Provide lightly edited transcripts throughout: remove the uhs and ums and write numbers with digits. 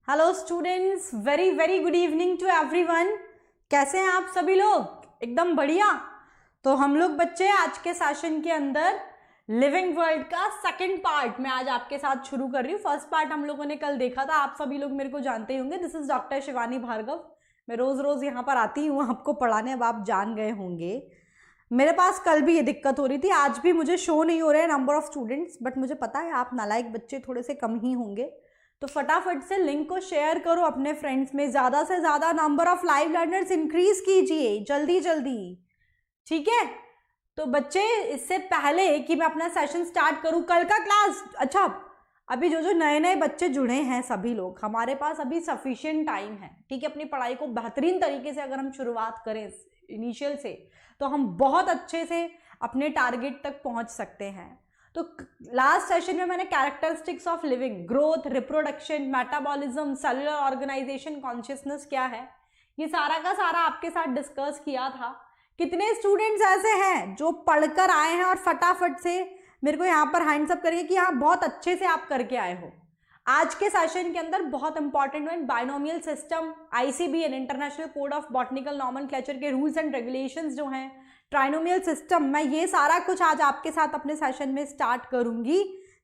Hello students, very very good evening to everyone. कैसे हैं आप सभी लोग? एकदम बढ़िया। तो हम लोग बच्चे आज के सेशन के अंदर लिविंग वर्ल्ड का सेकंड पार्ट मैं आज आपके साथ शुरू कर रही हूँ। फर्स्ट पार्ट हम लोगों ने कल देखा था, आप सभी लोग मेरे को जानते ही होंगे। This is doctor Shivani Bhargav. मैं रोज रोज यहाँ पर आती हूँ आपको पढ़ाने, अब आप जान गए होंगे। मेरे पास कल भी ये दिक्कत हो रही थी, आज भी मुझे शो नहीं हो रहे हैं नंबर ऑफ स्टूडेंट्स, बट मुझे पता है आप नालायक बच्चे थोड़े से कम ही होंगे। तो फटाफट से लिंक को शेयर करो अपने फ्रेंड्स में, ज्यादा से ज्यादा number of live learners increase कीजिए जल्दी जल्दी, ठीक है। तो बच्चे, इससे पहले कि मैं अपना सेशन स्टार्ट करूं, कल का क्लास, अच्छा अभी जो नए नए बच्चे जुड़े हैं सभी लोग, हमारे पास अभी सफिशिएंट टाइम है, ठीक है। अपनी पढ़ाई को बेहतरीन तरीके से अगर हम शुरुआत करें इनिशियल से, तो हम बहुत अच्छे से अपने टारगेट तक पहुंच सकते हैं। तो लास्ट सेशन में मैंने characteristics of living, growth, reproduction, metabolism, cellular organisation, consciousness क्या है, ये सारा का सारा आपके साथ डिस्कस किया था। कितने स्टूडेंट्स ऐसे हैं जो पढ़कर आए हैं और फटाफट से मेरे को यहाँ पर हैंड्स अप करिए कि हाँ बहुत अच्छे से आप करके आए हो। आज के सेशन के अंदर बहुत इंपॉर्टेंट है binomial system, ICBN international code of botanical nomenclature के रूल्स एंड रेगुलेशंस जो हैं, ट्राइनोमियल सिस्टम, मैं ये सारा कुछ आज आपके साथ अपने सेशन में स्टार्ट करूंगी,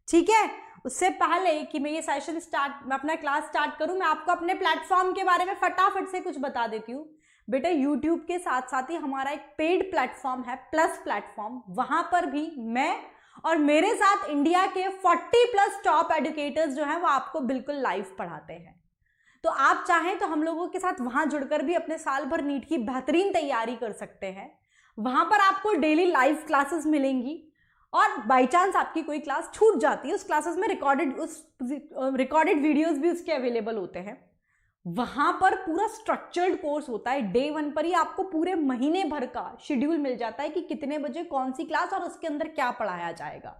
ठीक है। उससे पहले कि मैं ये सेशन मैं अपना क्लास स्टार्ट करूं, मैं आपको अपने प्लेटफॉर्म के बारे में फटाफट से कुछ बता देती हूँ। बेटा, यूट्यूब के साथ साथ ही हमारा एक पेड प्लेटफॉर्म है, प्लस प्लेटफॉर्म। वहां पर भी मैं और मेरे साथ इंडिया के 40+ टॉप एजुकेटर्स जो हैं वो आपको बिल्कुल लाइव पढ़ाते हैं। तो आप चाहें तो हम लोगों के साथ वहां जुड़कर भी अपने साल भर नीट की बेहतरीन तैयारी कर सकते हैं। वहां पर आपको डेली लाइव क्लासेस मिलेंगी, और बाय चांस आपकी कोई क्लास छूट जाती है, उस क्लासेस में रिकॉर्डेड वीडियोस भी उसके अवेलेबल होते हैं। वहां पर पूरा स्ट्रक्चर्ड कोर्स होता है। डे 1 पर ही आपको पूरे महीने भर का शेड्यूल मिल जाता है कि कितने बजे कौन सी क्लास और उसके अंदर क्या पढ़ाया जाएगा।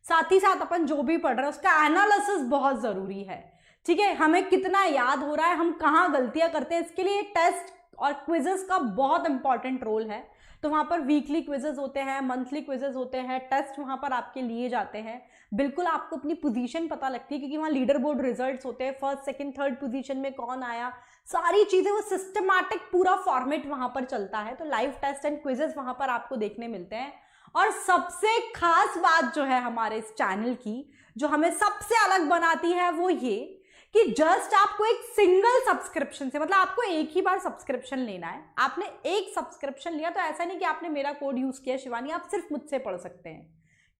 साथ ही साथ अपन जो भी पढ़ रहे हैं उसका एनालिसिस बहुत जरूरी है, ठीक है। हमें कितना याद हो रहा है, हम कहाँ गलतियां करते हैं, इसके लिए टेस्ट और क्विजेस का बहुत इंपॉर्टेंट रोल है। तो वहां पर वीकली क्विजेस होते हैं, मंथली क्विजेस होते हैं, टेस्ट वहां पर आपके लिए जाते हैं। बिल्कुल आपको अपनी पोजीशन पता लगती है, क्योंकि वहां लीडर बोर्ड रिजल्ट्स होते हैं, फर्स्ट सेकंड थर्ड पोजीशन में कौन आया, सारी चीजें, वो सिस्टमैटिक पूरा फॉर्मेट वहां पर चलता है। तो लाइव टेस्ट एंड क्विजेस वहां पर आपको देखने मिलते हैं। और सबसे खास बात जो है हमारे इस चैनल की, जो हमें सबसे अलग बनाती है, वो ये कि जस्ट आपको एक सिंगल सब्सक्रिप्शन से, मतलब आपको एक ही बार सब्सक्रिप्शन लेना है। आपने एक सब्सक्रिप्शन लिया तो ऐसा नहीं कि आपने मेरा कोड यूज किया शिवानी, आप सिर्फ मुझसे पढ़ सकते हैं।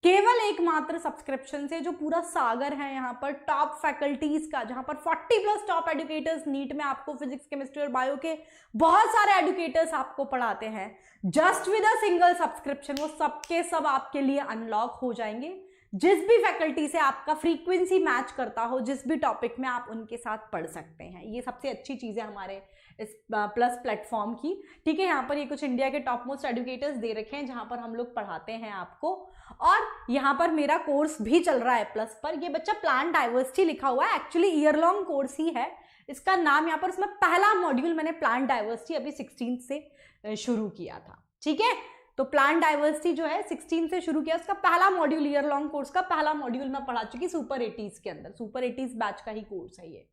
केवल एकमात्र सब्सक्रिप्शन से जो पूरा सागर है यहाँ पर टॉप फैकल्टीज का, जहां पर 40+ टॉप एजुकेटर्स नीट में आपको फिजिक्स, केमिस्ट्री और बायो के बहुत सारे एजुकेटर्स आपको पढ़ाते हैं, just with a single subscription वो सबके सब आपके लिए अनलॉक हो जाएंगे। जिस भी फैकल्टी से आपका फ्रीक्वेंसी मैच करता हो, जिस भी टॉपिक में, आप उनके साथ पढ़ सकते हैं। ये सबसे अच्छी चीज़ है हमारे इस प्लस प्लेटफॉर्म की, ठीक है। यहाँ पर ये कुछ इंडिया के टॉप मोस्ट एजुकेटर्स दे रखे हैं, जहाँ पर हम लोग पढ़ाते हैं आपको। और यहाँ पर मेरा कोर्स भी चल रहा है प्लस पर। ये बच्चा प्लांट डाइवर्सिटी लिखा हुआ है, एक्चुअली ईयर लॉन्ग कोर्स ही है इसका नाम। यहाँ पर उसमें पहला मॉड्यूल मैंने प्लांट डाइवर्सिटी अभी 16 से शुरू किया था, ठीक है। तो प्लांट डाइवर्सिटी जो है 16 से शुरू किया, उसका पहला मॉड्यूल, ईयर लॉन्ग कोर्स का पहला मॉड्यूल मैं पढ़ा चुकी सुपर 80s के अंदर। सुपर 80s बैच का ही कोर्स है ये,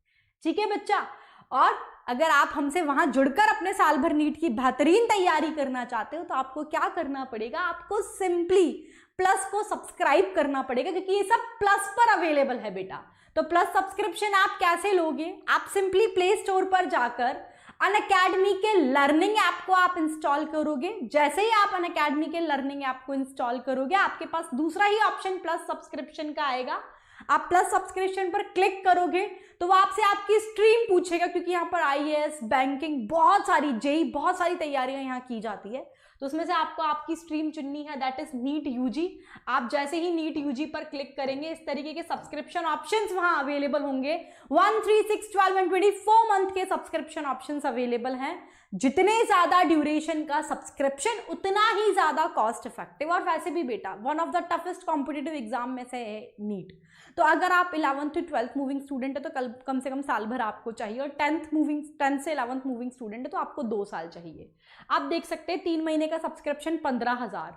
ठीक है बच्चा। और अगर आप हमसे वहां जुड़कर अपने साल भर नीट की बेहतरीन तैयारी करना चाहते हो, तो आपको क्या करना पड़ेगा, आपको सिंपली प्लस को सब्सक्राइब करना पड़ेगा, क्योंकि ये सब प्लस पर अवेलेबल है बेटा। तो प्लस सब्सक्रिप्शन आप कैसे लोगे, आप सिंपली प्ले स्टोर पर जाकर अनअकैडमी के लर्निंग ऐप को आप इंस्टॉल करोगे। जैसे ही आप अनअकैडमी के लर्निंग ऐप को इंस्टॉल करोगे, आपके पास दूसरा ही ऑप्शन प्लस सब्सक्रिप्शन का आएगा। आप प्लस सब्सक्रिप्शन पर क्लिक करोगे तो वो आपसे आपकी स्ट्रीम पूछेगा, क्योंकि यहाँ पर आईएएस, बैंकिंग, बहुत सारी जेई, बहुत सारी तैयारियां यहाँ की जाती है। तो उसमें से आपको आपकी स्ट्रीम चुननी है, दैट इज नीट यूजी। आप जैसे ही नीट यूजी पर क्लिक करेंगे, इस तरीके के सब्सक्रिप्शन ऑप्शंस वहां अवेलेबल होंगे। 1, 3, 6, 12 एंड 24 मंथ के सब्सक्रिप्शन ऑप्शंस अवेलेबल हैं। जितने ज्यादा ड्यूरेशन का सब्सक्रिप्शन, उतना ही ज्यादा कॉस्ट इफेक्टिव। और वैसे भी बेटा, one of the toughest competitive exam में से है नीट। तो अगर आप 11th to 12th moving student है तो कम से कम साल भर आपको चाहिए, और 10th से 11th मूविंग स्टूडेंट है तो आपको 2 साल चाहिए। आप देख सकते हैं 3 महीने का सब्सक्रिप्शन 15,000,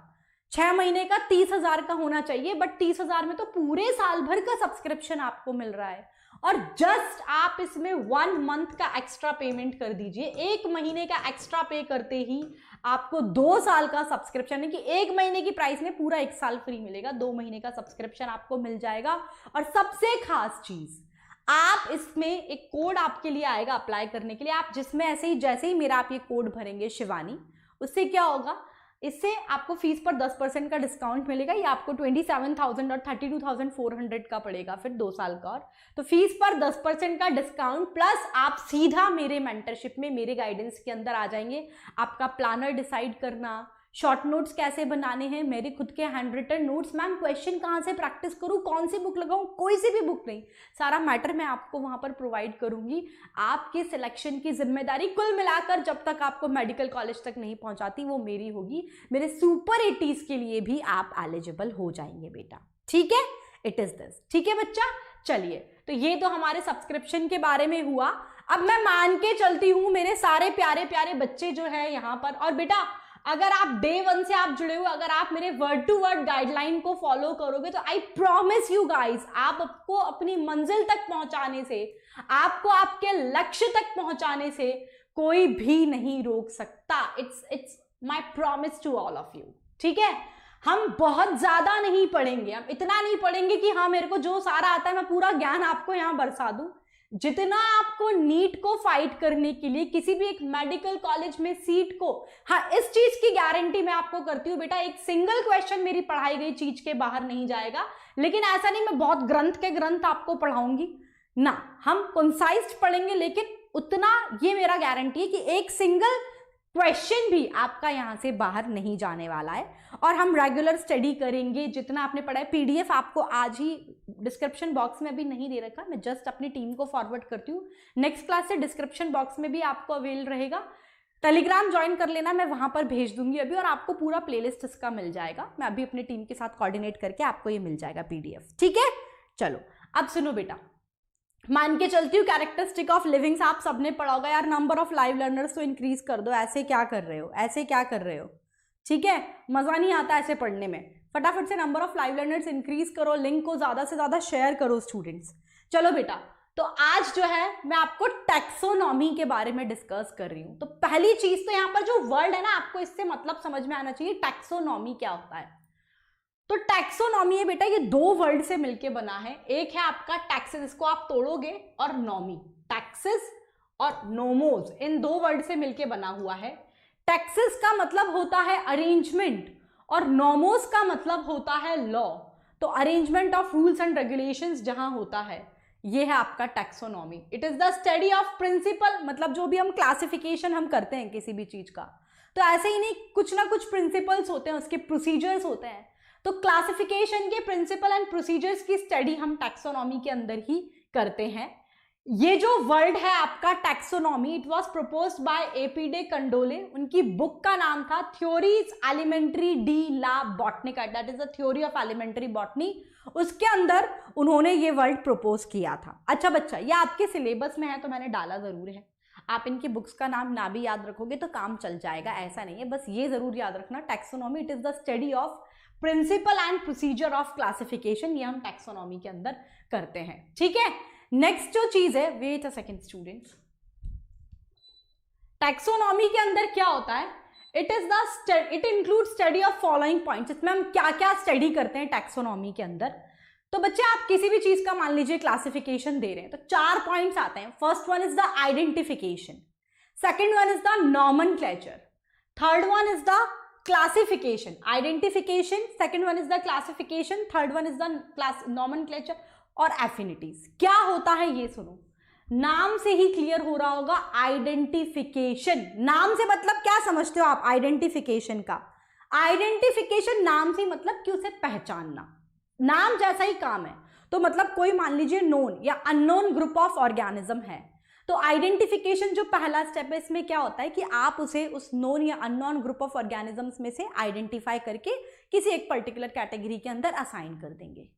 6 महीने का 30,000 का होना चाहिए, बट 30,000 में तो पूरे साल भर का सब्सक्रिप्शन आपको मिल रहा है। और जस्ट आप इसमें 1 मंथ का एक्स्ट्रा पेमेंट कर दीजिए। 1 महीने का एक्स्ट्रा पे करते ही आपको 2 साल का सब्सक्रिप्शन है कि 1 महीने की प्राइस में पूरा 1 साल फ्री मिलेगा, 2 महीने का सब्सक्रिप्शन आपको मिल जाएगा। और सबसे खास चीज, आप इसमें एक कोड आपके लिए आएगा अप्लाई करने के लिए। आप जिसमें जैसे ही मेरा आप ये कोड भरेंगे शिवानी, उससे क्या होगा, इससे आपको फीस पर 10% का डिस्काउंट मिलेगा। ये आपको 27,000 और 32,400 का पड़ेगा फिर 2 साल का। और तो फीस पर 10% का डिस्काउंट प्लस आप सीधा मेरे मेंटरशिप में, मेरे गाइडेंस के अंदर आ जाएंगे। आपका प्लानर डिसाइड करना, शॉर्ट नोट्स कैसे बनाने हैं, मेरे खुद के handwritten notes, ma'am question कहाँ से प्रैक्टिस करूँ, कौन सी बुक लगाऊँ, कोई सी भी बुक नहीं, सारा मैटर मैं आपको वहाँ पर प्रोवाइड करूँगी। आपके सिलेक्शन की जिम्मेदारी कुल मिलाकर जब तक आपको मेडिकल कॉलेज तक नहीं पहुँचाती वो मेरी होगी। मेरे सुपर 80s के लिए भी आप एलिजिबल हो जाएंगे बेटा, ठीक है। इट इज़ दिस, ठीक है बच्चा। चलिए, तो ये तो हमारे सब्सक्रिप्शन के बारे में हुआ। अब मैं मान के चलती हूँ मेरे सारे प्यारे प्यारे बच्चे जो है यहाँ पर, और बेटा अगर आप डे 1 से आप जुड़े हुए, अगर आप मेरे वर्ड टू वर्ड गाइडलाइन को फॉलो करोगे तो आई प्रॉमिस यू गाइस, आपको अपनी मंजिल तक पहुंचाने से, आपको आपके लक्ष्य तक पहुंचाने से कोई भी नहीं रोक सकता। It's my promise to all of you, ठीक है। हम बहुत ज्यादा नहीं पढ़ेंगे, हम इतना नहीं पढ़ेंगे कि हाँ मेरे को जो सारा आता है मैं पूरा ज्ञान आपको यहाँ बरसा दूं। जितना आपको नीट को फाइट करने के लिए किसी भी एक मेडिकल कॉलेज में सीट को, हाँ इस चीज की गारंटी मैं आपको करती हूँ बेटा, एक सिंगल क्वेश्चन मेरी पढ़ाई गई चीज के बाहर नहीं जाएगा। लेकिन ऐसा नहीं मैं बहुत ग्रंथ के ग्रंथ आपको पढ़ाऊंगी ना, हम कंसाइज्ड पढ़ेंगे, लेकिन उतना ये मेरा गारंटी है कि एक सिंगल क्वेश्चन भी आपका यहां से बाहर नहीं जाने वाला है। और हम रेगुलर स्टडी करेंगे, जितना आपने पढ़ा है। पीडीएफ आपको आज ही डिस्क्रिप्शन बॉक्स में अभी नहीं दे रखा, मैं जस्ट अपनी टीम को फॉरवर्ड करती हूँ। नेक्स्ट क्लास से डिस्क्रिप्शन बॉक्स में भी आपको अवेल रहेगा। टेलीग्राम ज्वाइन कर लेना, मैं वहां पर भेज दूंगी अभी, और आपको पूरा प्लेलिस्ट इसका मिल जाएगा। मैं अभी अपनी टीम के साथ कोऑर्डिनेट करके आपको ये मिल जाएगा पीडीएफ, ठीक है। चलो अब सुनो बेटा, मान के चलती हूँ कैरेक्टरिस्टिक ऑफ लिविंग्स आप सबने पढ़ा होगा यार, नंबर ऑफ लाइव लर्नर्स तो इंक्रीज कर दो। ऐसे क्या कर रहे हो, ऐसे क्या कर रहे हो, ठीक है, मजा नहीं आता ऐसे पढ़ने में। फटाफट से number of live learners increase करो, लिंक को ज्यादा से ज्यादा शेयर करो स्टूडेंट्स। चलो बेटा, तो आज जो है मैं आपको टैक्सोनॉमी के बारे में डिस्कस कर रही हूँ। तो पहली चीज तो यहाँ पर जो वर्ड है ना, आपको इससे मतलब समझ में आना चाहिए, टैक्सोनॉमी क्या होता है। तो टैक्सोनॉमी है बेटा, ये 2 वर्ड से मिलके बना है। एक है आपका टैक्सेस, इसको आप तोड़ोगे, और नॉमी, टैक्सेस और नोमोस, इन 2 वर्ड से मिलके बना हुआ है। टैक्सेस का मतलब होता है अरेंजमेंट, और नोमोस का मतलब होता है लॉ। तो arrangement of rules and regulations जहां होता है, ये है आपका taxonomy. It is the study of principle, मतलब जो भी हम क्लासिफिकेशन हम करते हैं किसी भी चीज का, तो ऐसे ही नहीं, कुछ ना कुछ प्रिंसिपल्स होते हैं, उसके प्रोसीजर्स होते हैं। तो क्लासिफिकेशन के प्रिंसिपल एंड प्रोसीजर्स की स्टडी हम टैक्सोनॉमी के अंदर ही करते हैं। ये जो वर्ड है आपका taxonomy, it was proposed by A P de Candolle. उनकी बुक का नाम था theories elementary de la botanica, that is the theory of elementary botany. उसके अंदर उन्होंने ये वर्ड प्रपोज किया था। अच्छा बच्चा, ये आपके सिलेबस में है तो मैंने डाला जरूर है। आप इनकी बुक्स का नाम ना भी याद रखोगे तो काम चल जाएगा, ऐसा नहीं है। बस ये जरूर याद रखना, taxonomy it is the study of principle and procedure of classification, ये हम टैक्सोनॉमी के अंदर करते हैं, ठीक है। नेक्स्ट जो चीज है, wait a second students, taxonomy के अंदर क्या होता है, it include study of following points. इसमें हम क्या क्या स्टडी करते हैं टैक्सोनॉमी के अंदर। तो बच्चे आप किसी भी चीज का मान लीजिए क्लासिफिकेशन दे रहे हैं, तो 4 पॉइंट्स आते हैं। First one is the identification, second one is the nomenclature, third one is the classification, identification, second one is the classification, third one is the nomenclature और एफिनिटीज। क्या होता है ये सुनो, नाम से ही क्लियर हो रहा होगा। आइडेंटिफिकेशन, नाम से मतलब क्या समझते हो आप आइडेंटिफिकेशन का? आइडेंटिफिकेशन नाम से मतलब कि उसे पहचानना, नाम जैसा ही काम है। तो मतलब कोई मान लीजिए नोन या अननोन ग्रुप ऑफ ऑर्गेनिज्म है, तो आइडेंटिफिकेशन जो पहला स्टेप है, इसमें क्या होता है कि आप उसे उस नोन या अननोन ग्रुप ऑफ ऑर्गेनिजम्स में से आइडेंटिफाई करके किसी एक पर्टिकुलर कैटेगरी के अंदर असाइन कर देंगे।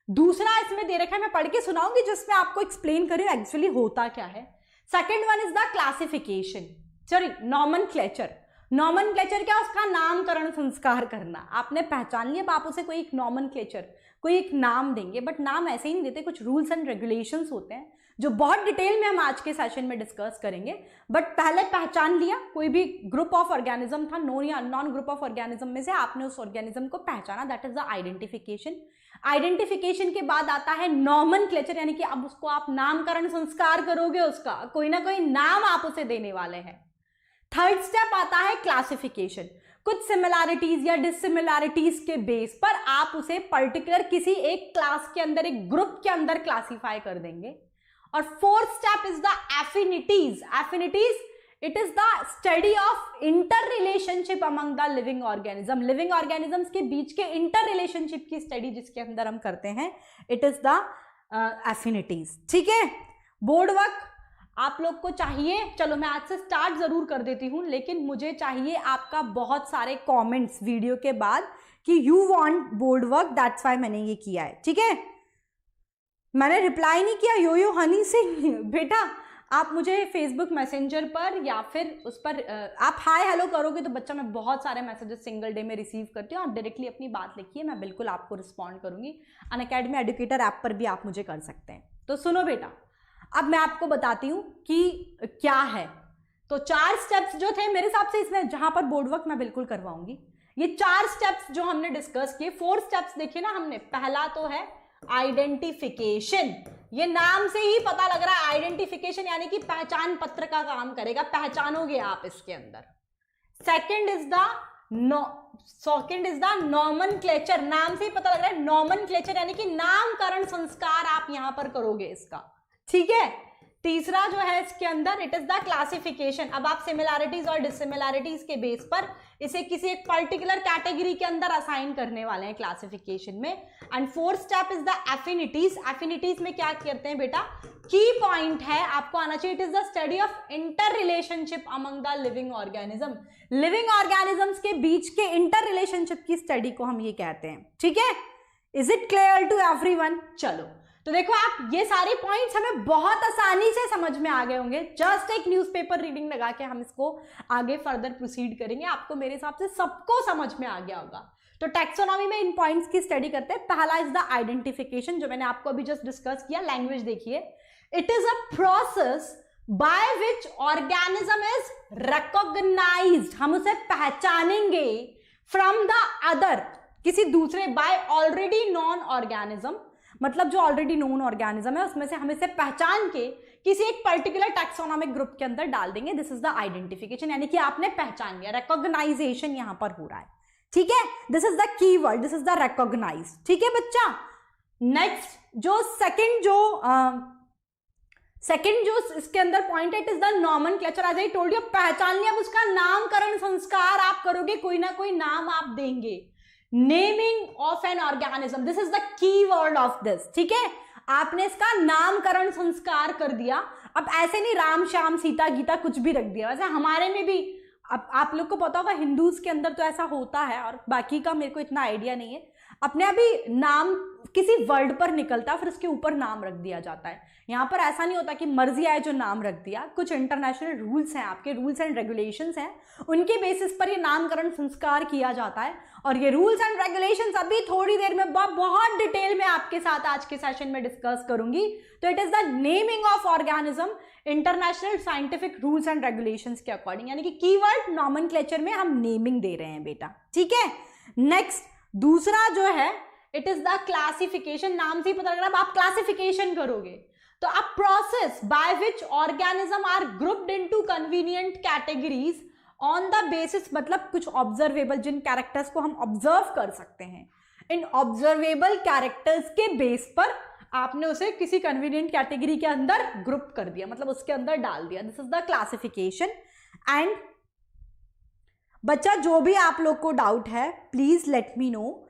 दूसरा इसमें दे रखा है, मैं पढ़ के सुनाऊंगी जिसमें आपको एक्सप्लेन करें एक्चुअली होता क्या है। Second one is the classification, sorry nomenclature. Nomenclature क्या, उसका नामकरण संस्कार करना। आपने पहचान लिया, आप उसे कोई एक नॉमेनक्लेचर, कोई एक नाम देंगे, बट नाम ऐसे ही नहीं देते, कुछ रूल्स एंड रेगुलेशंस होते हैं जो बहुत डिटेल में हम आज के सेशन में डिस्कस करेंगे। बट पहले पहचान लिया, कोई भी ग्रुप ऑफ ऑर्गेनिज्म था, नोन या नॉन ग्रुप ऑफ ऑर्गेनिज्म में से आपने उस ऑर्गेनिज्म को पहचाना, that is the identification. Identification के बाद आता है नॉमेनक्लेचर, यानी कि अब उसको आप नामकरण संस्कार करोगे, उसका कोई ना कोई नाम आप उसे देने वाले हैं। थर्ड स्टेप आता है क्लासिफिकेशन, कुछ सिमिलैरिटीज या डिससिमिलैरिटीज के बेस पर आप उसे पर्टिकुलर किसी एक क्लास के अंदर, एक ग्रुप के अंदर क्लासिफाई कर देंगे। और fourth step is the affinities. Affinities, it is the study of inter relationship among the living organism. Living organisms के बीच के इंटर रिलेशनशिप की स्टडी जिसके अंदर हम करते हैं, इट इज द एफिनिटीज। ठीक है, बोर्ड वर्क आप लोग को चाहिए, चलो मैं आज से स्टार्ट जरूर कर देती हूं, लेकिन मुझे चाहिए आपका बहुत सारे कमेंट्स वीडियो के बाद कि you want board work, that's why मैंने ये किया है। ठीक है, मैंने रिप्लाई नहीं किया यो हनी सिंह बेटा, आप मुझे फेसबुक मैसेंजर पर या फिर उस पर आप हाय हेलो करोगे तो बच्चा, मैं बहुत सारे मैसेजेस सिंगल डे में रिसीव करती हूँ। आप डायरेक्टली अपनी बात लिखिए, मैं बिल्कुल आपको रिस्पॉन्ड करूंगी। अनअकैडमी एजुकेटर ऐप पर भी आप मुझे कर सकते हैं। तो सुनो बेटा, अब मैं आपको बताती हूँ कि क्या है। तो 4 स्टेप्स जो थे मेरे हिसाब से, इसमें जहां पर बोर्ड वर्क मैं बिल्कुल करवाऊंगी। ये 4 स्टेप्स जो हमने डिस्कस किए, 4 स्टेप्स देखे ना हमने। पहला तो है आइडेंटिफिकेशन, ये नाम से ही पता लग रहा है आइडेंटिफिकेशन, यानी कि पहचान पत्र का काम करेगा, पहचानोगे आप इसके अंदर। सेकंड इज द नॉमेनक्लेचर, नाम से ही पता लग रहा है नॉमेनक्लेचर, यानी कि नामकरण संस्कार आप यहां पर करोगे इसका। ठीक है, तीसरा जो है इसके अंदर, इट इज द क्लासिफिकेशन। अब आप सिमिलैरिटीज और डिससिमिलैरिटीज के बेस पर इसे किसी एक पर्टिकुलर कैटेगरी के अंदर असाइन करने वाले हैं क्लासिफिकेशन में। And fourth step is the affinities. Affinities में क्या करते हैं बेटा, की पॉइंट है आपको आना चाहिए, it is the study of inter relationship among the living organism. Living organisms के बीच के इंटर रिलेशनशिप की स्टडी को हम ये कहते हैं। ठीक है, is it clear to everyone? चलो, तो देखो आप ये सारे पॉइंट्स हमें बहुत आसानी से समझ में आ गए होंगे। जस्ट एक न्यूज़पेपर रीडिंग लगा के हम इसको आगे फर्दर प्रोसीड करेंगे, आपको मेरे हिसाब से सबको समझ में आ गया होगा। तो टैक्सोनॉमी में इन पॉइंट्स की स्टडी करते हैं। पहला इज द आइडेंटिफिकेशन, जो मैंने आपको अभी जस्ट डिस्कस किया। लैंग्वेज देखिए, it is a process by which organism is recognised, हम उसे पहचानेंगे फ्रॉम द अदर, किसी दूसरे, बाय ऑलरेडी नॉन ऑर्गेनिज्म, मतलब जो ऑलरेडी नोन ऑर्गेनिज्म है उसमें से हम इसे पहचान के किसी एक पर्टिकुलर टैक्सोनॉमिक ग्रुप के अंदर डाल देंगे। दिस इज द आइडेंटिफिकेशन, यानी कि आपने पहचान लिया, रिकॉग्नाइजेशन यहां पर हो रहा है। ठीक है, this is the keyword, this is the recognise. ठीक है बच्चा, नेक्स्ट जो सेकंड जो इसके अंदर पॉइंट है, it is the nomenclature. As I told you, पहचान लिया, अब उसका नामकरण संस्कार आप करोगे, कोई ना कोई नाम आप देंगे। Naming of an organism, this is the key word of this. ठीक है, आपने इसका नामकरण संस्कार कर दिया। अब ऐसे नहीं राम श्याम सीता गीता कुछ भी रख दिया, वैसे हमारे में भी, अब आप लोग को पता होगा हिंदूज के अंदर तो ऐसा होता है, और बाकी का मेरे को इतना आइडिया नहीं है। अपने अभी नाम किसी वर्ड पर निकलता है, फिर उसके ऊपर नाम रख दिया जाता है। यहाँ पर ऐसा नहीं होता कि मर्जी आए जो नाम रख दिया। कुछ इंटरनेशनल रूल्स हैं, आपके रूल्स एंड रेगुलेशंस हैं, उनके बेसिस पर ये नामकरण संस्कार किया जाता है। और ये रूल्स एंड रेगुलेशंस अभी थोड़ी देर में बहुत डिटेल में आपके साथ आज के सेशन में डिस्कस करूंगी। तो it is the naming of organism international scientific rules and regulations के अकॉर्डिंग, यानी कि कीवर्ड नॉमेनक्लेचर में हम नेमिंग दे रहे हैं बेटा। ठीक है, नेक्स्ट दूसरा जो है, इट इज द क्लासिफिकेशन। नाम से ही पता लग रहा है, आप क्लासिफिकेशन करोगे। तो a process by which organism are grouped into convenient categories on the basis, मतलब कुछ ऑब्जर्वेबल, जिन कैरेक्टर्स को हम ऑब्जर्व कर सकते हैं, इन ऑब्जर्वेबल कैरेक्टर्स के बेस पर आपने उसे किसी कन्वीनियंट कैटेगरी के अंदर ग्रुप कर दिया, मतलब उसके अंदर डाल दिया। This is the classification. And बच्चा जो भी आप लोग को डाउट है प्लीज लेट मी नो।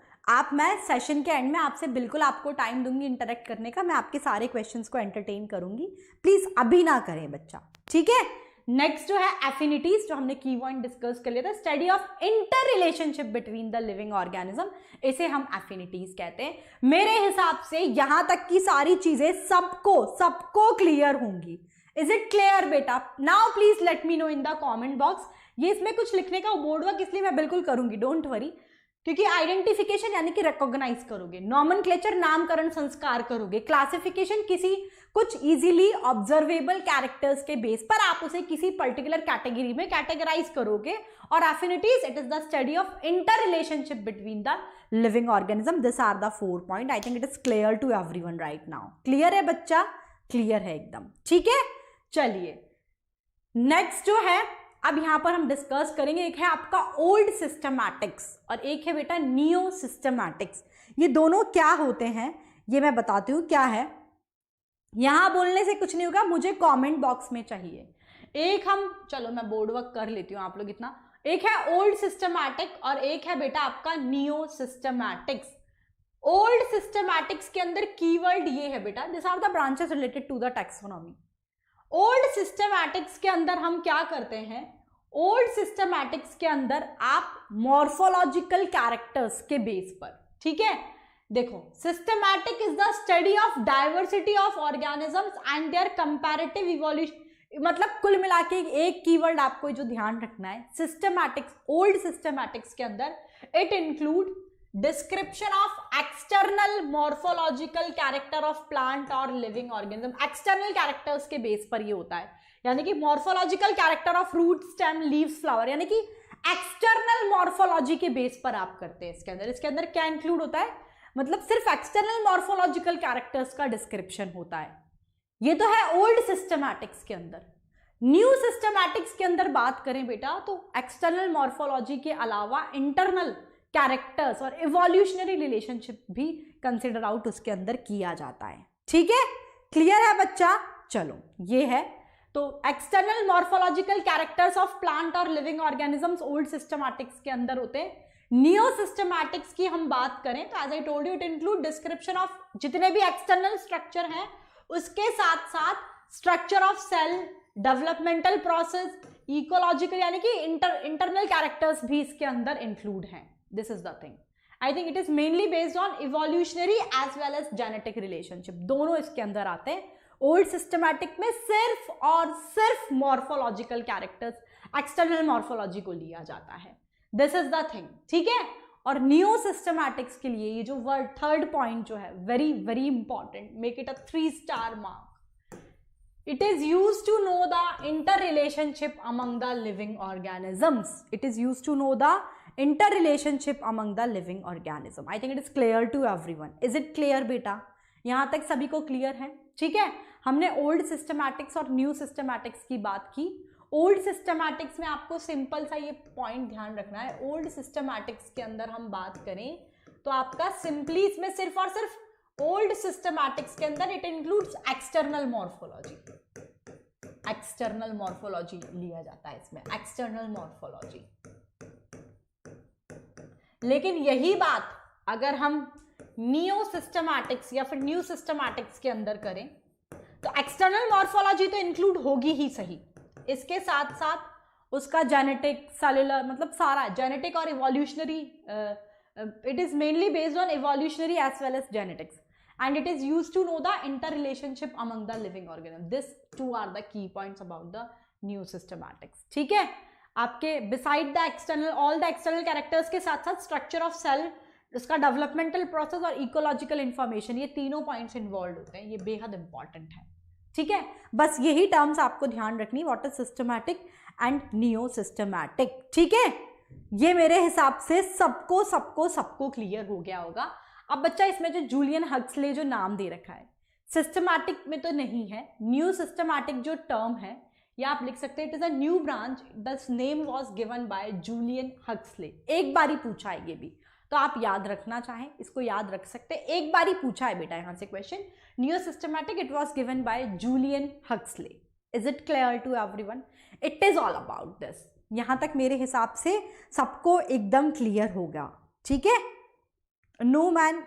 मैं सेशन के एंड में आपसे बिल्कुल आपको टाइम दूंगी इंटरेक्ट करने का, मैं आपके सारे क्वेश्चंस को एंटरटेन करूंगी, प्लीज अभी ना करें बच्चा। ठीक है, नेक्स्ट जो है एफिनिटीज, जो हमने की पॉइंट डिस्कस कर लिया था, study of inter relationship between the living organism, इसे हम एफिनिटीज कहते हैं। मेरे हिसाब से यहां तक की सारी चीजें सबको क्लियर होंगी। इज इट क्लियर बेटा? Now please let me know in the comment box. ये इसमें कुछ लिखने का बोर्ड वर्क इसलिए मैं बिल्कुल करूंगी, डोंट वरी। क्योंकि आइडेंटिफिकेशन यानी कि रिकॉग्नाइज करोगे, नॉमेनक्लेचर नामकरण संस्कार करोगे, क्लासिफिकेशन किसी कुछ इजीली ऑब्जर्वेबल कैरेक्टर्स के बेस पर आप उसे किसी पर्टिकुलर कैटेगरी में कैटेगराइज करोगे, और affinities it is the study of inter relationship between the living organism. This are the 4 point. I think it is clear to everyone right now. Clear है बच्चा? क्लियर है एकदम. ठीक है, चलिए नेक्स्ट जो है अब यहां पर हम डिस्कस करेंगे, एक है आपका ओल्ड सिस्टमैटिक्स और एक है बेटा नियो सिस्टमैटिक्स. ये दोनों क्या होते हैं ये मैं बताती हूं क्या है. यहां बोलने से कुछ नहीं होगा, मुझे कमेंट बॉक्स में चाहिए. एक हम चलो मैं बोर्ड वर्क कर लेती हूं आप लोग इतना. एक है ओल्ड सिस्टमैटिक और एक है बेटा आपका नियो सिस्टमैटिक्स. ओल्ड सिस्टमैटिक्स के अंदर कीवर्ड ये है बेटा, this are the branches related to the taxonomy. Old systematics के अंदर हम क्या करते हैं, ओल्ड सिस्टमैटिक्स के अंदर आप मॉर्फोलॉजिकल कैरेक्टर्स के बेस पर, ठीक है, देखो systematic is the study of diversity of organisms and their comparative evolution. मतलब कुल मिला के एक कीवर्ड आपको जो ध्यान रखना है, सिस्टमैटिक्स, ओल्ड सिस्टमैटिक्स के अंदर it include description of external morphological character of plant और लिविंग ऑर्गेनिज्म. एक्सटर्नल कैरेक्टर्स के बेस पर ये होता है, यानी कि morphological character of root, stem, leaves, flower, यानी कि एक्सटर्नल मॉर्फोलॉजी के बेस पर आप करते हैं. इसके अंदर क्या इंक्लूड होता है, मतलब सिर्फ एक्सटर्नल मॉर्फोलॉजिकल कैरेक्टर्स का डिस्क्रिप्शन होता है. ये तो है ओल्ड सिस्टमैटिक्स के अंदर. न्यू सिस्टमैटिक्स के अंदर बात करें बेटा तो एक्सटर्नल मॉर्फोलॉजी के अलावा इंटरनल कैरेक्टर्स और इवोल्यूशनरी रिलेशनशिप भी कंसिडर आउट उसके अंदर किया जाता है. ठीक है, क्लियर है बच्चा? चलो ये है तो external morphological characters of plant और लिविंग ऑर्गेनिजम्स ओल्ड सिस्टमैटिक्स के अंदर होते हैं. नियो सिस्टमैटिक्स की हम बात करें तो as I told you it include description of जितने भी एक्सटर्नल स्ट्रक्चर हैं, उसके साथ साथ structure of cell, developmental process, ecological यानी कि इंटरनल कैरेक्टर्स भी इसके अंदर इंक्लूड हैं. This is the thing. I think it is mainly based on evolutionary as well as genetic relationship. दोनों इसके अंदर आते हैं. ओल्ड सिस्टमैटिक में सिर्फ और सिर्फ मॉर्फोलॉजिकल कैरेक्टर्स, एक्सटर्नल मॉर्फोलॉजी को लिया जाता है. This is the thing. ठीक है, और नियो सिस्टमैटिक्स के लिए ये जो वर्ड थर्ड पॉइंट जो है very very important, make it a 3 star mark. It is used to know the interrelationship among the living organisms. It is used to know the interrelationship among the living organism. I think it is clear to everyone. Is it clear बेटा? यहाँ तक सभी को clear है? ठीक है, हमने old systematics और न्यू सिस्टमैटिक्स की बात की. ओल्ड सिस्टमैटिक्स में आपको सिंपल सा ये पॉइंट ध्यान रखना है. ओल्ड सिस्टमैटिक्स के अंदर हम बात करें तो आपका सिंपली इसमें सिर्फ और सिर्फ ओल्ड सिस्टमैटिक्स के अंदर it includes external morphology. External morphology लिया जाता है इसमें, एक्सटर्नल मॉर्फोलॉजी. लेकिन यही बात अगर हम नियो सिस्टमैटिक्स या फिर न्यू सिस्टमैटिक्स के अंदर करें तो एक्सटर्नल मॉर्फोलॉजी तो इंक्लूड होगी ही सही, इसके साथ साथ उसका जेनेटिक, सेलुलर, मतलब सारा जेनेटिक और evolutionary, it is mainly based on evolutionary as well as genetics, and it is used to know the interrelationship among the living organisms. This two are the key points about the new systematics. ठीक है, आपके beside the external, all the external characters के साथ साथ structure of cell, उसका developmental process और ecological information, ये तीनों points involved होते हैं. ये बेहद important है. ठीक है, बस यही terms आपको ध्यान रखनी, what is systematic and neo systematic. ठीक है, ये मेरे हिसाब से सबको क्लियर हो गया होगा. अब बच्चा इसमें जो जूलियन हक्सले जो नाम दे रखा है, सिस्टमैटिक में तो नहीं है, न्यू सिस्टमैटिक जो टर्म है या आप लिख सकते हैं it is a new branch, the name was given by Julian Huxley. एक बार ही पूछा है ये भी, तो आप याद रखना चाहें इसको याद रख सकते हैं. एक बार ही पूछा है बेटा यहाँ से question, new systematic, it was given by Julian Huxley. Is it clear to everyone? It is all about this. यहाँ तक मेरे हिसाब से सबको एकदम क्लियर होगा. ठीक है, नो मैन.